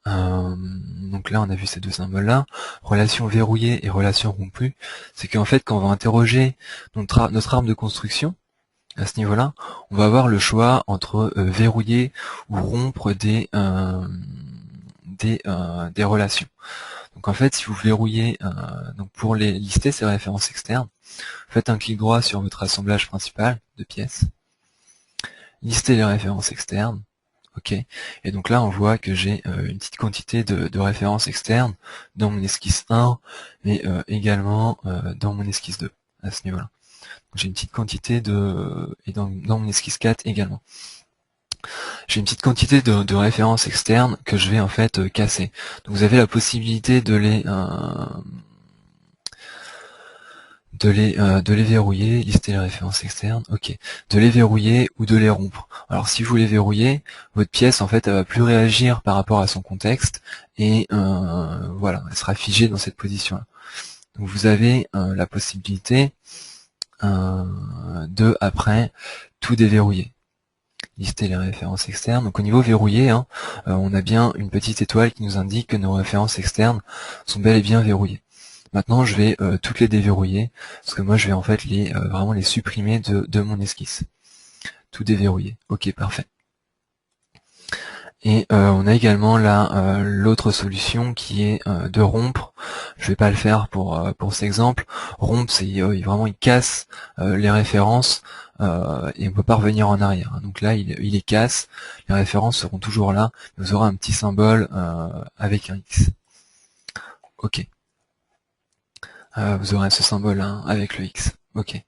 donc là on a vu ces deux symboles là, relation verrouillée et relation rompue, c'est qu'en fait quand on va interroger notre arbre de construction, à ce niveau-là, on va avoir le choix entre verrouiller ou rompre des relations. Donc en fait, si vous verrouillez, donc pour les lister ces références externes, faites un clic droit sur votre assemblage principal de pièces, listez les références externes, ok, et donc là on voit que j'ai une petite quantité de références externes dans mon esquisse 1, mais également dans mon esquisse 2, à ce niveau-là. J'ai une petite quantité et dans mon esquisse 4 également. J'ai une petite quantité de références externes que je vais en fait casser. Donc vous avez la possibilité de les verrouiller, lister les références externes, ok, de les verrouiller ou de les rompre. Alors si vous les verrouillez, votre pièce en fait elle va plus réagir par rapport à son contexte et voilà, elle sera figée dans cette position-là. Donc vous avez la possibilité de après tout déverrouiller. Lister les références externes. Donc au niveau verrouillé, on a bien une petite étoile qui nous indique que nos références externes sont bel et bien verrouillées. Maintenant je vais toutes les déverrouiller, parce que moi je vais en fait vraiment les supprimer de mon esquisse. Tout déverrouiller. Ok, parfait. Et on a également là l'autre solution qui est de rompre. Je vais pas le faire pour cet exemple. Rompre, c'est vraiment il casse les références et on peut pas revenir en arrière. Donc là il les casse, les références seront toujours là, vous aurez un petit symbole avec un X. Ok. Vous aurez ce symbole hein, avec le X. Ok.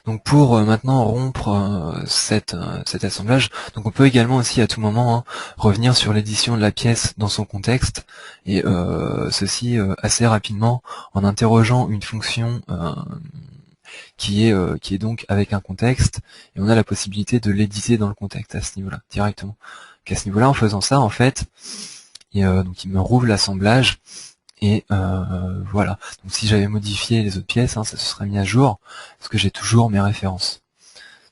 Donc pour maintenant rompre cet assemblage, donc on peut également aussi à tout moment revenir sur l'édition de la pièce dans son contexte, et ceci assez rapidement en interrogeant une fonction qui est donc avec un contexte, et on a la possibilité de l'éditer dans le contexte à ce niveau-là, directement. Donc à ce niveau-là, en faisant ça, en fait, donc il me rouvre l'assemblage, et voilà. Donc si j'avais modifié les autres pièces, ça se serait mis à jour, parce que j'ai toujours mes références.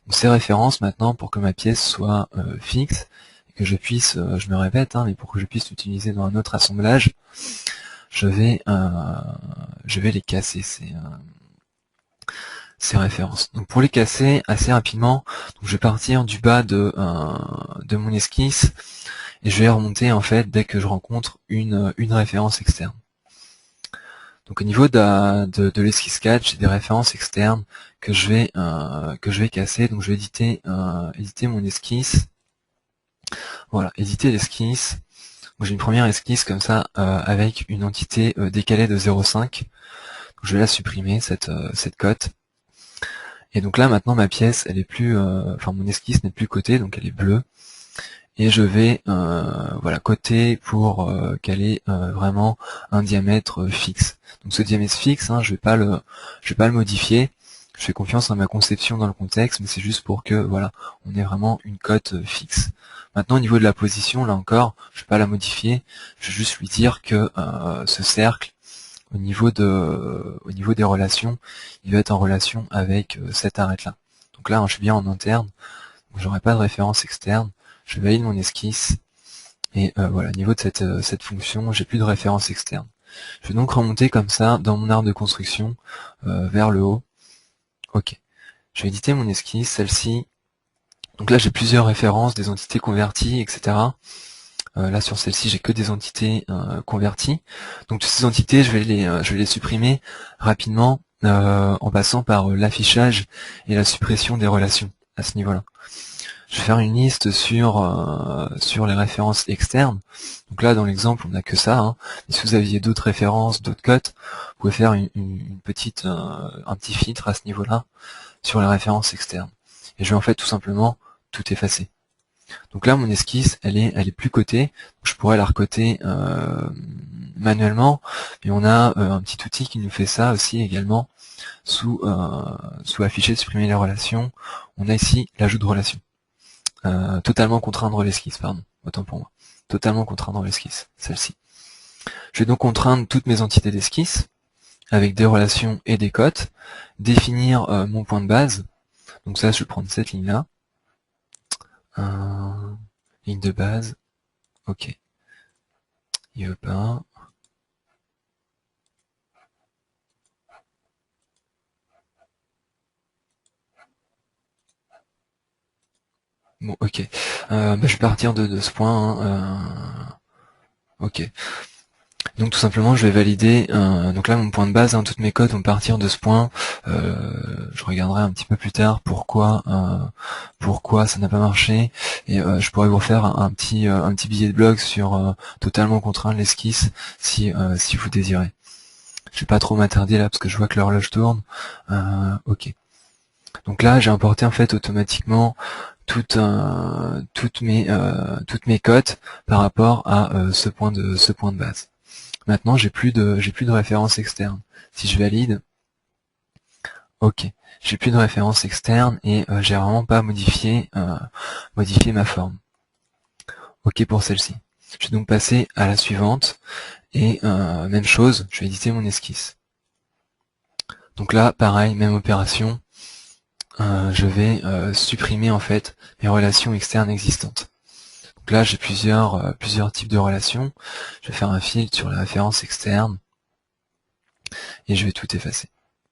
Donc ces références maintenant, pour que ma pièce soit fixe, et que je puisse, je me répète, mais pour que je puisse l'utiliser dans un autre assemblage, je vais les casser ces références. Donc pour les casser assez rapidement, donc je vais partir du bas de mon esquisse, et je vais remonter en fait dès que je rencontre une référence externe. Donc au niveau de l'esquisse 4, j'ai des références externes que je vais casser. Donc je vais éditer mon esquisse. Voilà, éditer l'esquisse. J'ai une première esquisse comme ça avec une entité décalée de 0,5. Je vais la supprimer cette cote. Et donc là maintenant ma pièce, elle est plus, enfin mon esquisse n'est plus cotée, donc elle est bleue. Et je vais voilà coter pour qu'elle ait vraiment un diamètre fixe. Donc ce diamètre fixe, je vais pas le modifier. Je fais confiance à ma conception dans le contexte, mais c'est juste pour que voilà, on ait vraiment une cote fixe. Maintenant au niveau de la position, là encore, je vais pas la modifier. Je vais juste lui dire que ce cercle, au niveau des relations, il va être en relation avec cette arête là. Donc là, je suis bien en interne, donc j'aurai pas de référence externe. Je valide mon esquisse, et voilà, au niveau de cette fonction, j'ai plus de référence externe. Je vais donc remonter comme ça dans mon arbre de construction vers le haut. Ok. Je vais éditer mon esquisse, celle-ci. Donc là j'ai plusieurs références, des entités converties, etc. Là sur celle-ci j'ai que des entités converties. Donc toutes ces entités je vais les supprimer rapidement en passant par l'affichage et la suppression des relations à ce niveau-là. Je vais faire une liste sur les références externes. Donc là, dans l'exemple, on n'a que ça. Mais si vous aviez d'autres références, d'autres cotes, vous pouvez faire un petit filtre à ce niveau-là sur les références externes. Et je vais en fait tout simplement tout effacer. Donc là, mon esquisse, elle est plus cotée. Je pourrais la recoter manuellement, mais on a un petit outil qui nous fait ça aussi également sous afficher, supprimer les relations. On a ici l'ajout de relations. Totalement contraindre l'esquisse, pardon, autant pour moi. Totalement contraindre l'esquisse, celle-ci. Je vais donc contraindre toutes mes entités d'esquisse, avec des relations et des cotes, définir mon point de base, donc ça je vais prendre cette ligne-là, Ligne de base. Ok. Il veut pas. Bon, ok. Bah, je vais partir de ce point. Ok. Donc tout simplement, je vais valider. Donc là, mon point de base, toutes mes codes vont partir de ce point. Je regarderai un petit peu plus tard pourquoi ça n'a pas marché. Et je pourrais vous refaire un petit billet de blog sur totalement contraindre l'esquisse si vous désirez. Je vais pas trop m'attarder là parce que je vois que l'horloge tourne. Ok. Donc là, j'ai importé en fait automatiquement toutes mes cotes par rapport à ce point de base. Maintenant, j'ai plus de référence externe. Si je valide, ok, j'ai plus de référence externe et j'ai vraiment pas modifié ma forme. Ok pour celle-ci. Je vais donc passer à la suivante et même chose, je vais éditer mon esquisse. Donc là, pareil, même opération. Je vais supprimer en fait mes relations externes existantes. Donc là, j'ai plusieurs types de relations. Je vais faire un filtre sur les références externes et je vais tout effacer.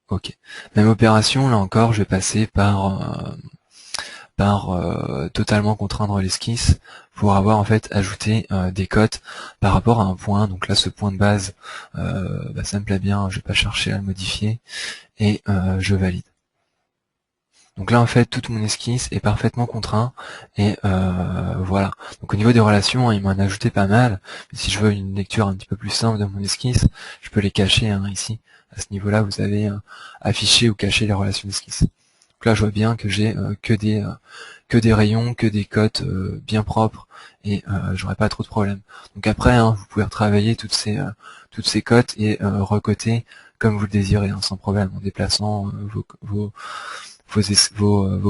Ok. Même opération, là encore, je vais passer par totalement contraindre l'esquisse pour avoir en fait ajouté des cotes par rapport à un point. Donc là, ce point de base, ça me plaît bien, je vais pas chercher à le modifier et je valide. Donc là en fait toute mon esquisse est parfaitement contraint et voilà. Donc au niveau des relations, il m'en a ajouté pas mal. Mais si je veux une lecture un petit peu plus simple de mon esquisse, je peux les cacher ici. À ce niveau-là, vous avez affiché ou caché les relations d'esquisse. Donc là je vois bien que j'ai que des rayons, que des cotes bien propres et j'aurai pas trop de problèmes. Donc après, vous pouvez retravailler toutes ces cotes et recoter comme vous le désirez, sans problème, en déplaçant vos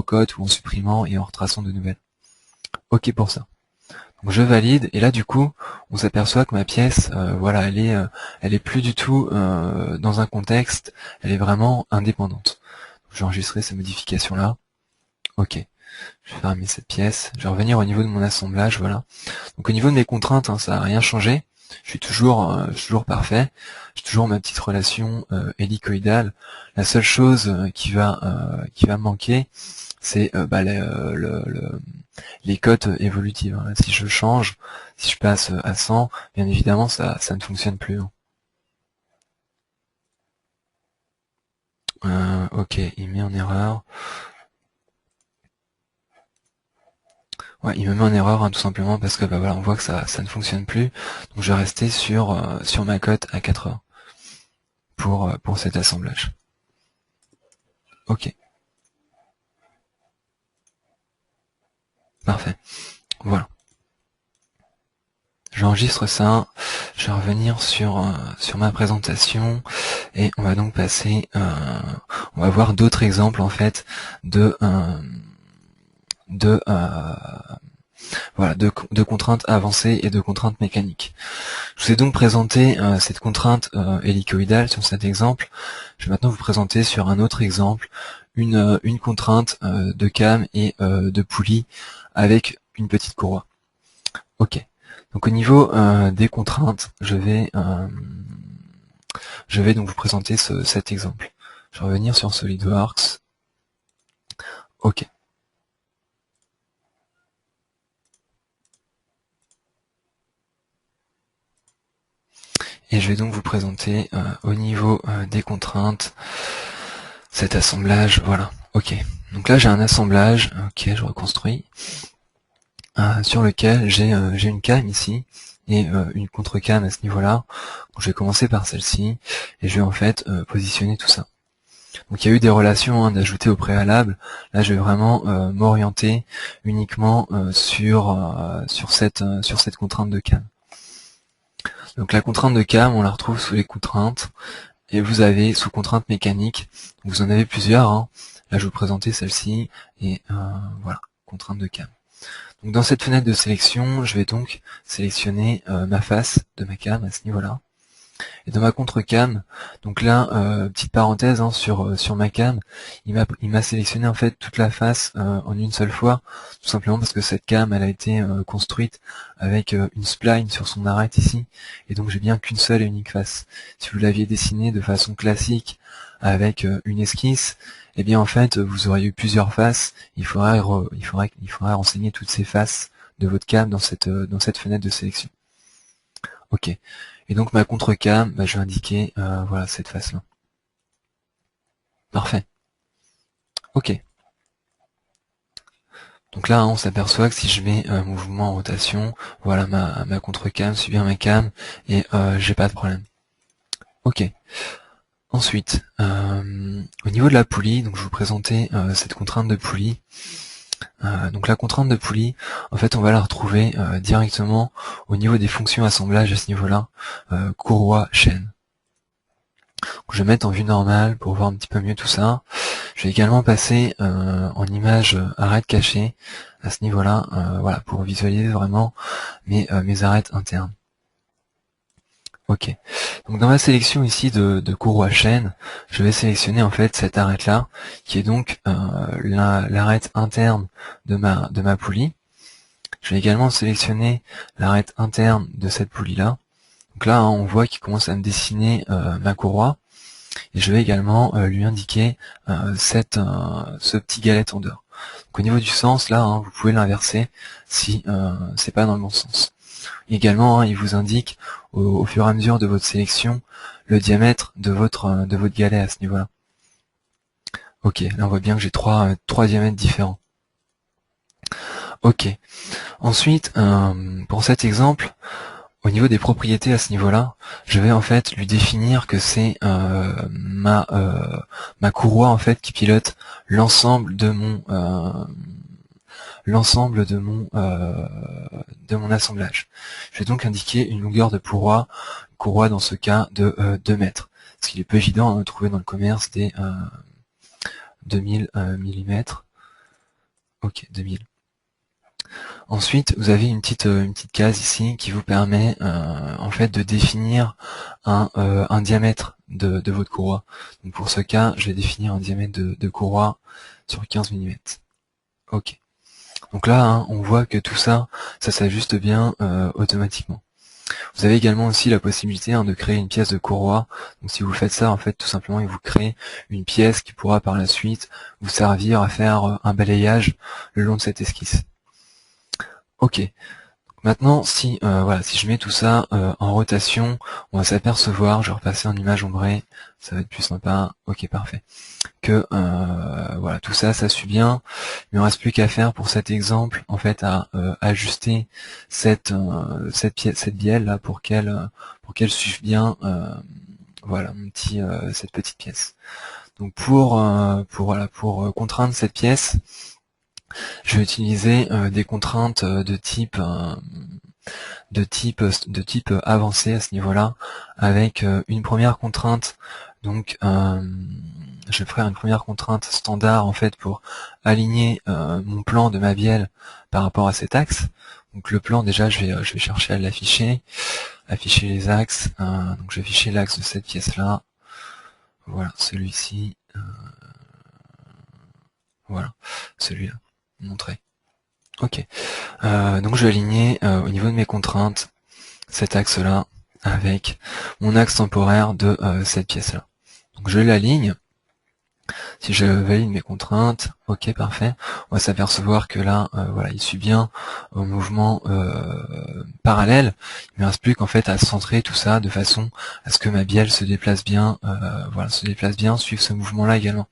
cotes ou en supprimant et en retraçant de nouvelles. Ok pour ça. Donc je valide et là du coup on s'aperçoit que ma pièce, voilà, elle est plus du tout dans un contexte, elle est vraiment indépendante. Je vais enregistrer ces modifications là. Ok. Je vais fermer cette pièce. Je vais revenir au niveau de mon assemblage, voilà. Donc au niveau de mes contraintes, ça n'a rien changé. Je suis toujours parfait. J'ai toujours ma petite relation hélicoïdale. La seule chose qui va manquer, c'est les cotes évolutives. Là, si je change, si je passe à 100, bien évidemment, ça ne fonctionne plus. Ok, il met en erreur. Ouais, il me met en erreur tout simplement parce que voilà, on voit que ça ne fonctionne plus. Donc je vais rester sur ma cote à 4 heures pour cet assemblage. Ok, parfait. Voilà. J'enregistre ça. Je vais revenir sur ma présentation et on va donc passer. On va voir d'autres exemples en fait de voilà, de contraintes avancées et de contraintes mécaniques. Je vous ai donc présenté cette contrainte hélicoïdale sur cet exemple. Je vais maintenant vous présenter sur un autre exemple une contrainte de cam et de poulie avec une petite courroie. Ok. Donc au niveau des contraintes, je vais donc vous présenter cet exemple. Je vais revenir sur SolidWorks. Ok. Et je vais donc vous présenter au niveau des contraintes cet assemblage. Voilà. Ok. Donc là j'ai un assemblage. Ok, je reconstruis. Sur lequel j'ai une cam ici et une contre-cam à ce niveau-là. Je vais commencer par celle-ci et je vais en fait positionner tout ça. Donc il y a eu des relations d'ajouter au préalable. Là je vais vraiment m'orienter uniquement sur cette contrainte de cam. Donc la contrainte de cam, on la retrouve sous les contraintes et vous avez sous contrainte mécanique. Vous en avez plusieurs. Là je vais vous présenter celle-ci et voilà, contrainte de cam. Donc dans cette fenêtre de sélection, je vais donc sélectionner ma face de ma cam à ce niveau-là. Et dans ma contre-cam, donc là, petite parenthèse hein, sur ma cam, il m'a sélectionné en fait toute la face en une seule fois, tout simplement parce que cette cam elle a été construite avec une spline sur son arête ici, et donc j'ai bien qu'une seule et unique face. Si vous l'aviez dessinée de façon classique avec une esquisse, eh bien en fait vous auriez eu plusieurs faces, il faudrait renseigner toutes ces faces de votre cam dans cette fenêtre de sélection. Ok. Et donc ma contre-cam, je vais indiquer voilà cette face-là. Parfait. Ok. Donc là, on s'aperçoit que si je mets mouvement en rotation, voilà ma contre-cam suit bien ma cam et j'ai pas de problème. Ok. Ensuite, au niveau de la poulie, donc je vous présentais cette contrainte de poulie. Donc la contrainte de poulie, en fait, on va la retrouver directement au niveau des fonctions assemblage à ce niveau-là, courroie, chaîne. Donc, je vais mettre en vue normale pour voir un petit peu mieux tout ça. Je vais également passer en image arête cachée à ce niveau-là, voilà, pour visualiser vraiment mes arêtes internes. Ok. Donc dans ma sélection ici de courroie chaîne, je vais sélectionner en fait cette arête-là, qui est donc l'arête interne de ma poulie. Je vais également sélectionner l'arête interne de cette poulie-là. Donc là, hein, on voit qu'il commence à me dessiner ma courroie. Et je vais également lui indiquer ce petit galet tendeur. Donc au niveau du sens, là, hein, vous pouvez l'inverser si c'est pas dans le bon sens. Également, hein, il vous indique au fur et à mesure de votre sélection le diamètre de votre galet à ce niveau-là. Ok, là on voit bien que j'ai trois diamètres différents. Ok. Ensuite, pour cet exemple, au niveau des propriétés à ce niveau-là, je vais en fait lui définir que c'est ma courroie en fait qui pilote l'ensemble de mon assemblage. Je vais donc indiquer une longueur de courroie dans ce cas de 2 mètres. Parce qu'il est peu évident de trouver dans le commerce des 2000 mm. Ok, 2000. Ensuite, vous avez une petite case ici qui vous permet en fait de définir un diamètre de votre courroie. Donc pour ce cas, je vais définir un diamètre de courroie sur 15 mm. Ok. Donc là, hein, on voit que tout ça s'ajuste bien automatiquement. Vous avez également aussi la possibilité de créer une pièce de courroie. Donc si vous faites ça, en fait, tout simplement, il vous crée une pièce qui pourra par la suite vous servir à faire un balayage le long de cette esquisse. Ok. Maintenant, si je mets tout ça en rotation, on va s'apercevoir, je vais repasser en image ombrée, ça va être plus sympa. Ok, parfait. Que voilà, tout ça, ça suit bien. Il ne me reste plus qu'à faire pour cet exemple, en fait, à ajuster cette bielle là pour qu'elle suive bien, voilà, cette petite pièce. Donc pour contraindre cette pièce, je vais utiliser des contraintes de type avancé à ce niveau-là, avec une première contrainte. Donc je ferai une première contrainte standard en fait pour aligner mon plan de ma bielle par rapport à cet axe. Donc le plan, déjà je vais chercher à l'afficher, afficher les axes. Donc je vais afficher l'axe de cette pièce là. Voilà, celui-ci. Voilà, celui-là. Montrer. Ok. Donc je vais aligner au niveau de mes contraintes cet axe-là avec mon axe temporaire de cette pièce-là. Donc je l'aligne. Si je valide mes contraintes, ok, parfait. On va s'apercevoir que là, voilà, il suit bien au mouvement parallèle. Il ne me reste plus qu'en fait à centrer tout ça de façon à ce que ma bielle se déplace bien, suive ce mouvement-là également.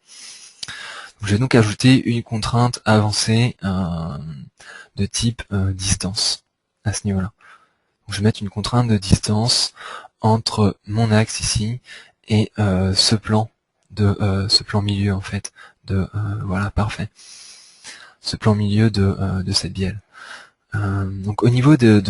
Donc, je vais donc ajouter une contrainte avancée de type distance à ce niveau-là. Je vais mettre une contrainte de distance entre mon axe ici et ce plan milieu en fait voilà, parfait, ce plan milieu de cette bielle. Donc au niveau de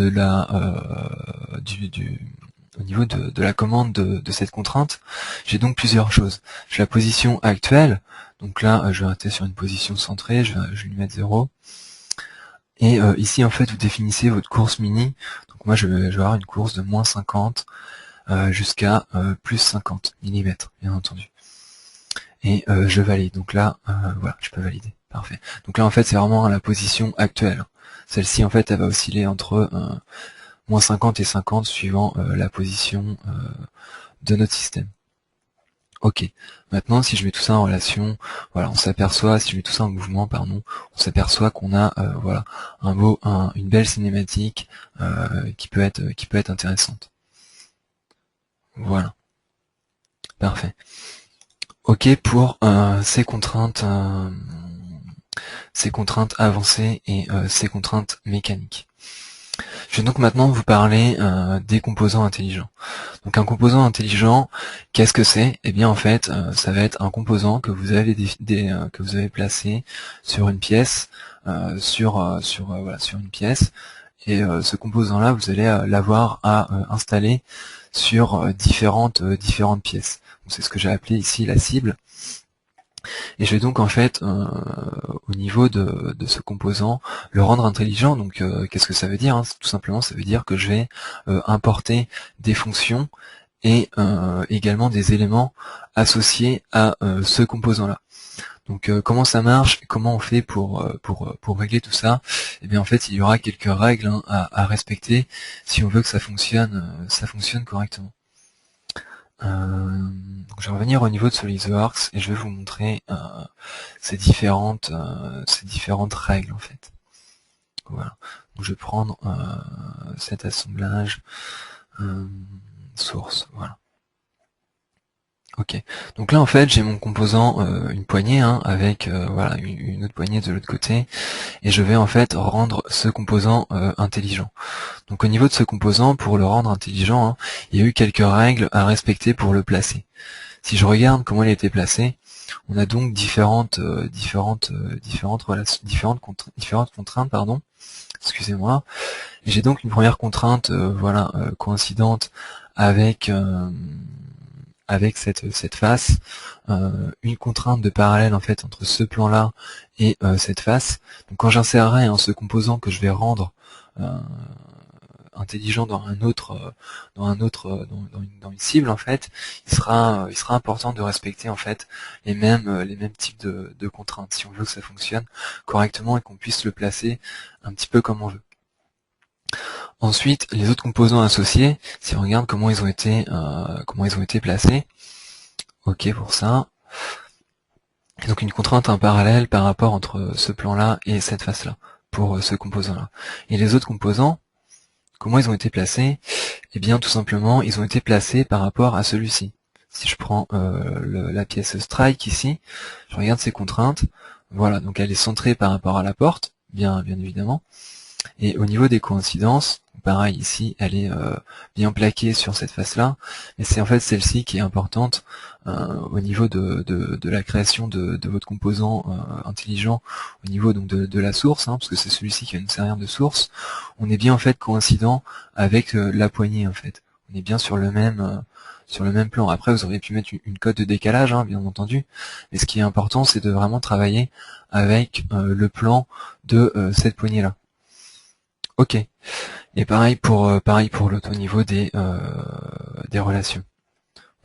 la commande de cette contrainte, j'ai donc plusieurs choses. J'ai la position actuelle, donc là je vais rester sur une position centrée, je vais lui mettre 0. Et ici en fait vous définissez votre course mini. Donc moi je vais avoir une course de -50 jusqu'à plus 50 mm, bien entendu. Et je valide. Donc là, voilà, je peux valider. Parfait. Donc là, en fait, c'est vraiment la position actuelle. Celle-ci, en fait, elle va osciller entre moins 50 et 50 suivant la position de notre système. Ok. Maintenant, si je mets tout ça en relation, voilà, on s'aperçoit, si je mets tout ça en mouvement, pardon, on s'aperçoit qu'on a, voilà, une belle cinématique qui peut être intéressante. Voilà. Parfait. Ok pour ces contraintes avancées et ces contraintes mécaniques. Je vais donc maintenant vous parler des composants intelligents. Donc un composant intelligent, qu'est-ce que c'est? Eh bien en fait, ça va être un composant que vous avez que vous avez placé sur une pièce, voilà, sur une pièce, et ce composant-là, vous allez l'avoir à installer sur différentes pièces. C'est ce que j'ai appelé ici la cible. Et je vais donc en fait, au niveau de ce composant, le rendre intelligent. Donc qu'est-ce que ça veut dire, hein? Tout simplement, ça veut dire que je vais importer des fonctions et également des éléments associés à ce composant-là. Donc comment ça marche, comment on fait pour régler tout ça? Eh bien en fait, il y aura quelques règles hein, à respecter si on veut que ça fonctionne correctement. Donc je vais revenir au niveau de SolidWorks et je vais vous montrer ces différentes règles en fait. Voilà. Donc je vais prendre cet assemblage source. Voilà. Ok. Donc là en fait j'ai mon composant une poignée hein, avec voilà une autre poignée de l'autre côté et je vais en fait rendre ce composant intelligent. Donc au niveau de ce composant, pour le rendre intelligent, hein, il y a eu quelques règles à respecter pour le placer. Si je regarde comment il a été placé, on a donc différentes contraintes, pardon. Excusez-moi. J'ai donc une première contrainte, voilà, coïncidente avec cette face, une contrainte de parallèle en fait entre ce plan-là et cette face. Donc quand j'insérerai hein, ce composant que je vais rendre intelligent dans une cible en fait, il sera important de respecter en fait les mêmes types de contraintes si on veut que ça fonctionne correctement et qu'on puisse le placer un petit peu comme on veut. Ensuite, les autres composants associés, si on regarde comment ils ont été placés, ok pour ça. Et donc une contrainte en parallèle par rapport entre ce plan-là et cette face-là pour ce composant-là. Et les autres composants, comment ils ont été placés? Eh bien tout simplement, ils ont été placés par rapport à celui-ci. Si je prends la pièce strike ici, je regarde ses contraintes, voilà, donc elle est centrée par rapport à la porte, bien évidemment. Et au niveau des coïncidences, pareil ici, elle est bien plaquée sur cette face-là, mais c'est en fait celle-ci qui est importante au niveau de la création de votre composant intelligent, au niveau donc de la source, hein, parce que c'est celui-ci qui va nous servir de source. On est bien en fait coïncident avec la poignée en fait. On est bien sur le même plan. Après, vous auriez pu mettre une cote de décalage, hein, bien entendu, mais ce qui est important, c'est de vraiment travailler avec le plan de cette poignée-là. Ok. Et pareil pour l'autre au niveau des relations.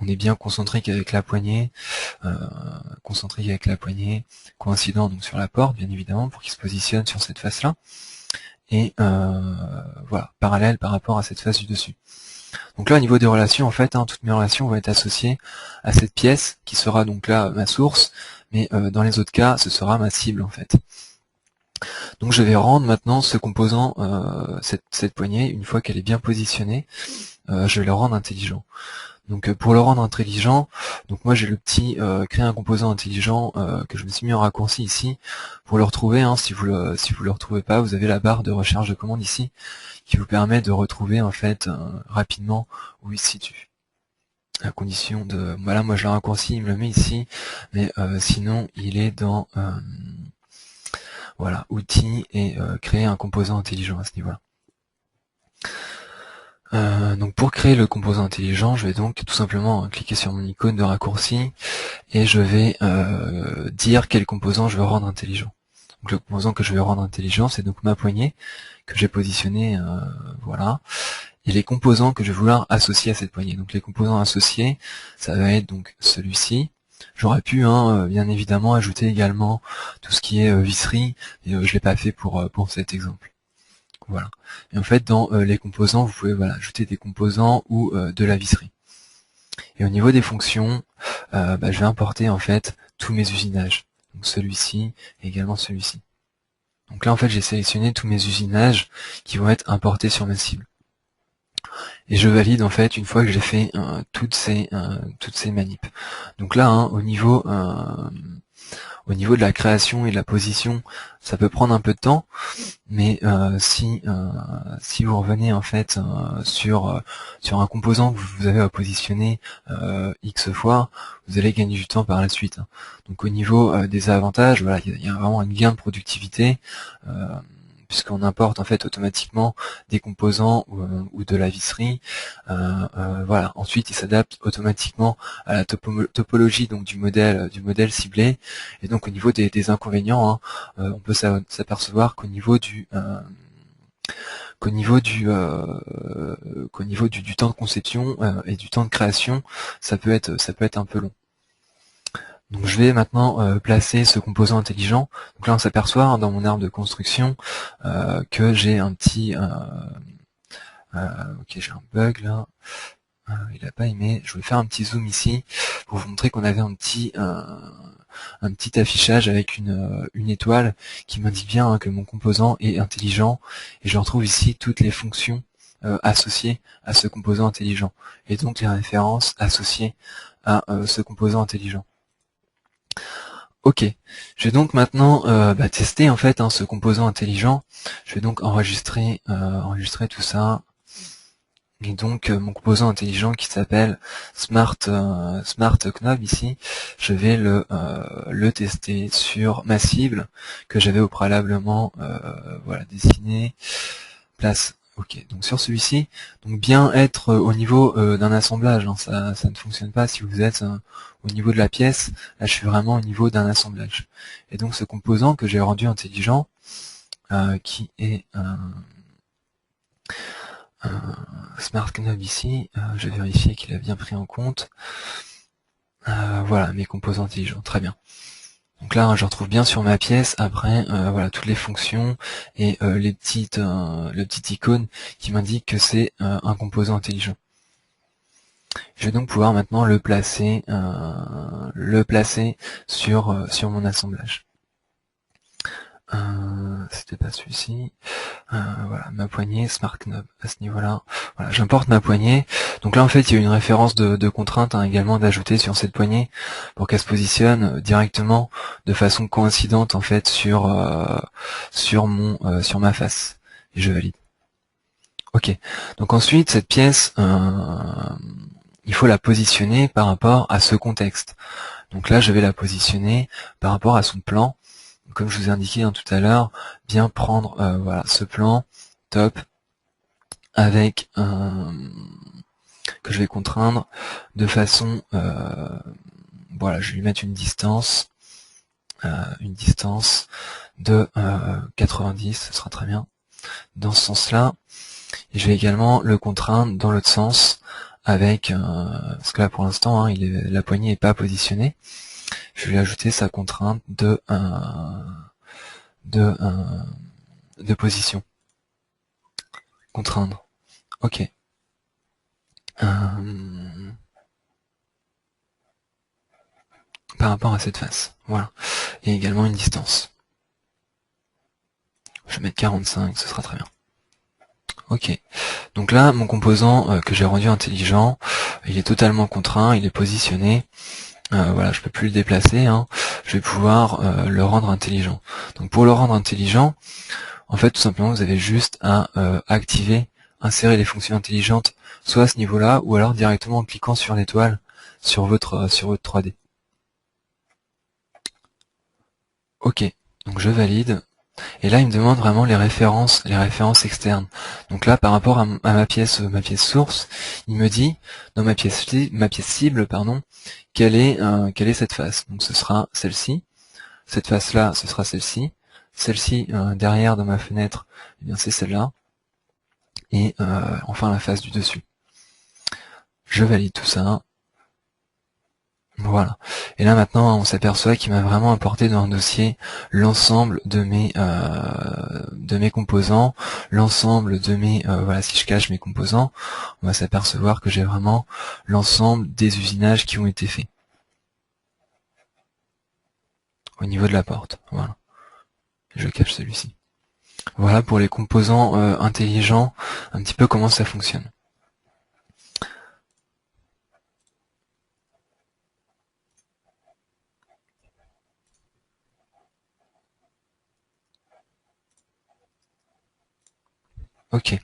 On est bien concentrique avec la poignée, coïncident donc sur la porte, bien évidemment, pour qu'il se positionne sur cette face-là. Et voilà, parallèle par rapport à cette face du dessus. Donc là, au niveau des relations, en fait, hein, toutes mes relations vont être associées à cette pièce, qui sera donc là ma source, mais dans les autres cas, ce sera ma cible, en fait. Donc je vais rendre maintenant ce composant, cette poignée, une fois qu'elle est bien positionnée, je vais le rendre intelligent. Donc pour le rendre intelligent, donc moi j'ai le petit créer un composant intelligent que je me suis mis en raccourci ici. Pour le retrouver, hein, si vous le retrouvez pas, vous avez la barre de recherche de commande ici, qui vous permet de retrouver en fait rapidement où il se situe. À condition de, voilà, moi je le raccourci, il me le met ici, mais sinon il est dans voilà, outils et créer un composant intelligent à ce niveau-là. Donc pour créer le composant intelligent, je vais donc tout simplement cliquer sur mon icône de raccourci et je vais dire quel composant je veux rendre intelligent. Donc le composant que je vais rendre intelligent, c'est donc ma poignée que j'ai positionnée, voilà. et les composants que je vais vouloir associer à cette poignée. Donc les composants associés, ça va être donc celui-ci. J'aurais pu bien évidemment ajouter également tout ce qui est visserie, et je l'ai pas fait pour cet exemple. Voilà. Et en fait, dans les composants, vous pouvez ajouter des composants ou de la visserie. Et au niveau des fonctions, je vais importer en fait tous mes usinages. Donc celui-ci et également celui-ci. Donc là en fait j'ai sélectionné tous mes usinages qui vont être importés sur ma cible. Et je valide en fait une fois que j'ai fait toutes ces manips. Donc là au niveau de la création et de la position, ça peut prendre un peu de temps, mais si vous revenez en fait sur un composant que vous avez à positionner X fois, vous allez gagner du temps par la suite. Donc au niveau des avantages, voilà, il y a vraiment un gain de productivité, puisqu'on importe en fait automatiquement des composants ou de la visserie. Voilà. Ensuite, il s'adapte automatiquement à la topologie donc du modèle ciblé. Et donc au niveau des inconvénients, on peut s'apercevoir qu'au niveau du temps de conception et du temps de création, ça peut être un peu long. Donc je vais maintenant placer ce composant intelligent. Donc là on s'aperçoit dans mon arbre de construction que j'ai un petit ok, j'ai un bug là. Il n'a pas aimé. Je vais faire un petit zoom ici pour vous montrer qu'on avait un petit affichage avec une étoile qui m'indique bien que mon composant est intelligent, et je retrouve ici toutes les fonctions associées à ce composant intelligent, et donc les références associées à ce composant intelligent. Ok, je vais donc maintenant tester en fait ce composant intelligent. Je vais donc enregistrer tout ça. Et donc mon composant intelligent qui s'appelle Smart Knob ici, je vais le tester sur ma cible que j'avais au préalablement dessiné. Place. Ok, donc sur celui-ci, donc bien être au niveau d'un assemblage, ça ne fonctionne pas si vous êtes au niveau de la pièce. Là je suis vraiment au niveau d'un assemblage. Et donc ce composant que j'ai rendu intelligent, qui est Smart Knob ici, je vais vérifier qu'il a bien pris en compte. Voilà, mes composants intelligents, très bien. Donc là, je retrouve bien sur ma pièce, après, voilà, toutes les fonctions et le petit icône qui m'indique que c'est un composant intelligent. Je vais donc pouvoir maintenant le placer sur mon assemblage. C'était pas celui-ci. Voilà, ma poignée, Smart Knob, à ce niveau-là. Voilà, j'importe ma poignée. Donc là, en fait, il y a une référence de contrainte également d'ajouter sur cette poignée pour qu'elle se positionne directement de façon coïncidente en fait sur ma face. Et je valide. Ok. Donc ensuite, cette pièce, il faut la positionner par rapport à ce contexte. Donc là, je vais la positionner par rapport à son plan. Comme je vous ai indiqué tout à l'heure, bien prendre voilà, ce plan top avec que je vais contraindre de façon voilà, je vais lui mettre une distance de 90, ce sera très bien dans ce sens-là. Et je vais également le contraindre dans l'autre sens avec parce que là pour l'instant la poignée n'est pas positionnée. Je vais lui ajouter sa contrainte de position. Contraindre. Ok. Par rapport à cette face. Voilà. Et également une distance. Je vais mettre 45, ce sera très bien. Ok. Donc là, mon composant que j'ai rendu intelligent, il est totalement contraint, il est positionné. Voilà, je peux plus le déplacer. Je vais pouvoir le rendre intelligent. Donc pour le rendre intelligent, en fait, tout simplement, vous avez juste à insérer les fonctions intelligentes, soit à ce niveau-là, ou alors directement en cliquant sur l'étoile sur votre 3D. Ok, donc je valide. Et là, il me demande vraiment les références externes. Donc là, par rapport à ma pièce source, il me dit dans ma pièce cible, quelle est cette face. Donc ce sera celle-ci. Cette face-là, ce sera celle-ci. Celle-ci derrière dans ma fenêtre, eh bien c'est celle-là. et enfin la face du dessus. Je valide tout ça. Voilà. Et là maintenant, on s'aperçoit qu'il m'a vraiment importé dans un dossier l'ensemble de mes composants, l'ensemble de mes voilà, si je cache mes composants, on va s'apercevoir que j'ai vraiment l'ensemble des usinages qui ont été faits au niveau de la porte. Voilà. Je cache celui-ci. Voilà pour les composants intelligents, un petit peu comment ça fonctionne. Ok,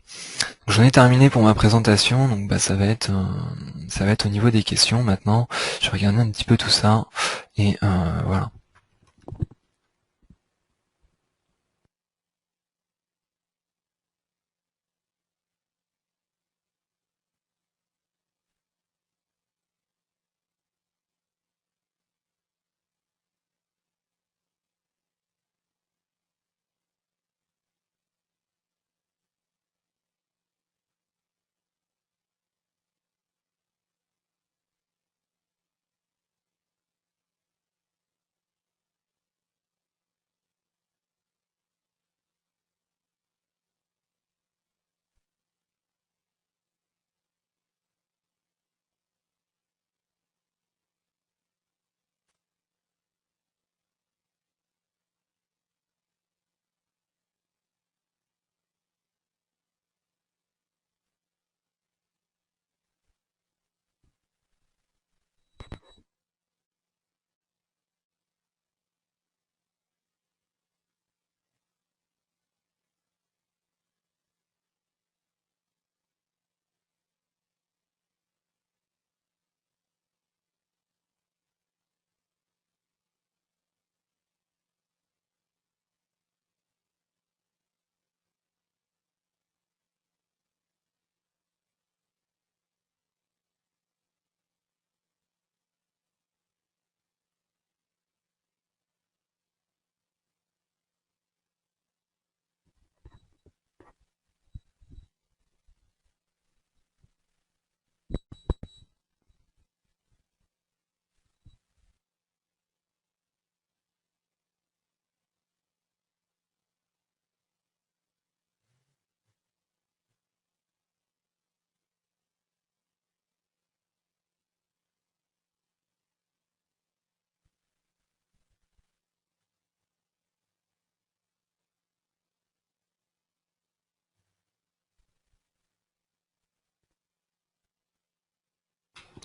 j'en ai terminé pour ma présentation, donc bah, ça va être au niveau des questions maintenant. Je vais regarder un petit peu tout ça et voilà.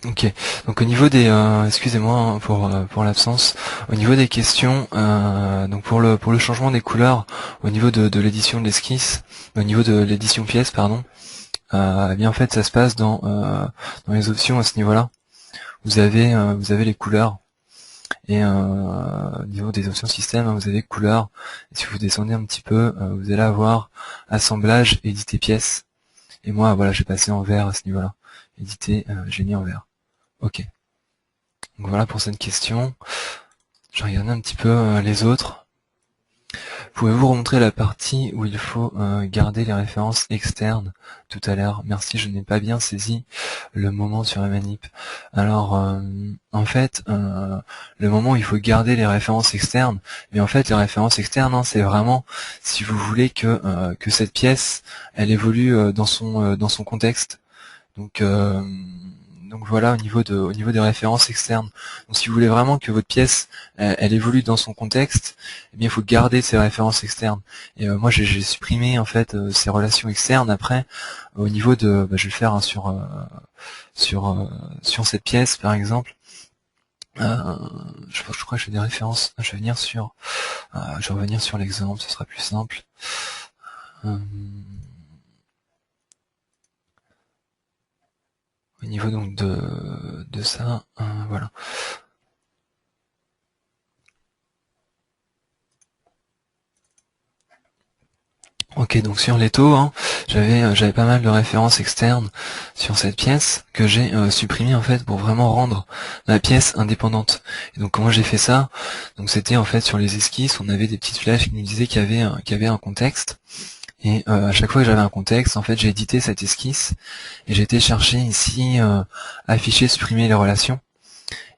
Ok, donc au niveau des, excusez-moi hein, pour l'absence, au niveau des questions, donc pour le changement des couleurs, au niveau de l'édition de l'esquisse, au niveau de l'édition pièce, pardon, eh bien en fait ça se passe dans les options à ce niveau-là. Vous avez les couleurs et au niveau des options système, hein, vous avez couleurs. Et si vous descendez un petit peu, vous allez avoir assemblage, éditer pièces. Et moi voilà, j'ai passé en vert à ce niveau-là. Éditer, j'ai mis en vert. Ok. Donc voilà pour cette question. Je regarde un petit peu les autres. Pouvez-vous remontrer la partie où il faut garder les références externes tout à l'heure? Merci, je n'ai pas bien saisi le moment sur la manip. Alors, en fait, le moment où il faut garder les références externes, mais en fait, les références externes, hein, c'est vraiment si vous voulez que cette pièce, elle évolue dans son contexte. Donc voilà au niveau des références externes. Donc si vous voulez vraiment que votre pièce elle évolue dans son contexte, eh bien il faut garder ces références externes. Et moi j'ai supprimé en fait ces relations externes après au niveau de je vais le faire hein, sur cette pièce par exemple. Je crois que j'ai des références. Je vais venir je vais revenir sur l'exemple, ce sera plus simple. Au niveau donc de ça, voilà. Ok, donc sur les taux, hein, j'avais pas mal de références externes sur cette pièce que j'ai supprimé en fait pour vraiment rendre ma pièce indépendante. Et donc comment j'ai fait ça? Donc c'était en fait sur les esquisses, on avait des petites flèches qui nous disaient qu'il y avait un contexte. Et à chaque fois que j'avais un contexte, en fait, j'ai édité cette esquisse et j'ai été chercher ici afficher, supprimer les relations.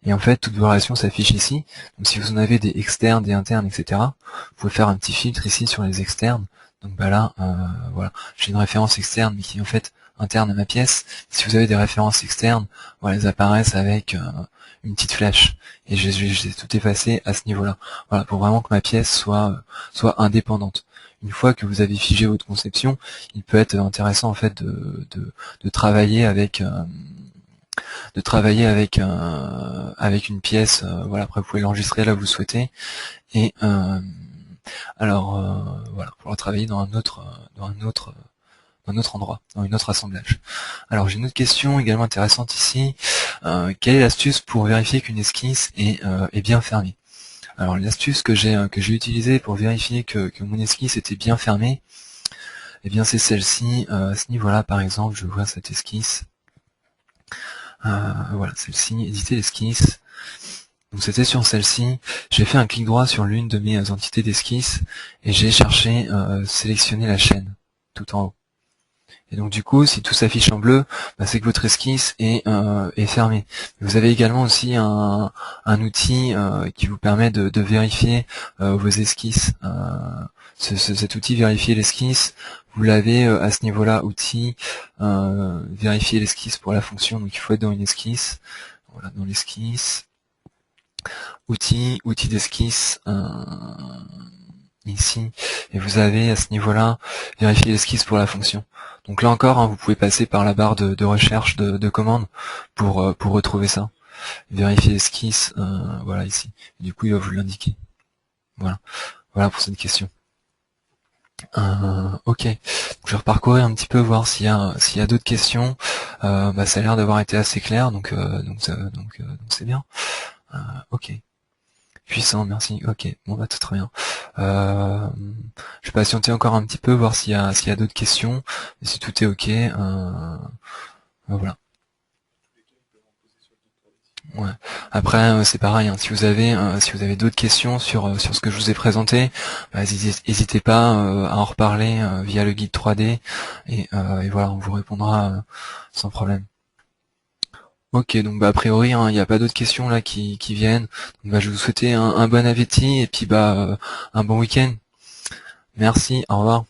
Et en fait, toutes vos relations s'affichent ici. Donc si vous en avez des externes, des internes, etc., vous pouvez faire un petit filtre ici sur les externes. Donc bah là, voilà, j'ai une référence externe, mais qui est en fait interne à ma pièce. Si vous avez des références externes, voilà, elles apparaissent avec une petite flèche. Et j'ai tout effacé à ce niveau-là. Voilà, pour vraiment que ma pièce soit indépendante. Une fois que vous avez figé votre conception, il peut être intéressant en fait de travailler avec avec une pièce. Voilà, après vous pouvez l'enregistrer là où vous souhaitez. Et alors voilà, pour la travailler dans un autre endroit, dans une autre assemblage. Alors j'ai une autre question également intéressante ici. Quelle est l'astuce pour vérifier qu'une esquisse est bien fermée? Alors l'astuce que j'ai utilisée pour vérifier que mon esquisse était bien fermée, eh bien c'est celle-ci. À ce niveau-là, par exemple, je vois cette esquisse. Voilà, celle-ci, éditer l'esquisse. Donc c'était sur celle-ci. J'ai fait un clic droit sur l'une de mes entités d'esquisse et j'ai cherché sélectionner la chaîne tout en haut. Et donc du coup, si tout s'affiche en bleu, bah, c'est que votre esquisse est fermée. Vous avez également aussi un outil qui vous permet de vérifier vos esquisses. Cet outil vérifier l'esquisse, vous l'avez à ce niveau-là, outil vérifier l'esquisse pour la fonction. Donc il faut être dans une esquisse. Voilà, dans l'esquisse. Outil d'esquisse. Ici, et vous avez à ce niveau-là vérifier l'esquisse pour la fonction. Donc là encore, hein, vous pouvez passer par la barre de recherche de commande pour retrouver ça. Vérifier l'esquisse, voilà ici. Du coup, il va vous l'indiquer. Voilà, voilà pour cette question. Ok, donc, je vais reparcourir un petit peu, voir s'il y a d'autres questions. Bah, ça a l'air d'avoir été assez clair, donc c'est bien. Ok. Puissant, merci. Ok, bon bah tout très bien. Je vais patienter encore un petit peu, voir s'il y a d'autres questions. Et si tout est ok, voilà. Ouais. Après, c'est pareil. Hein, si vous avez d'autres questions sur ce que je vous ai présenté, bah, n'hésitez pas à en reparler via le guide 3D et voilà, on vous répondra sans problème. Ok, donc bah a priori, hein, il n'y a pas d'autres questions là qui viennent. Donc, bah, je vais vous souhaiter un bon appétit et puis bah un bon week-end. Merci, au revoir.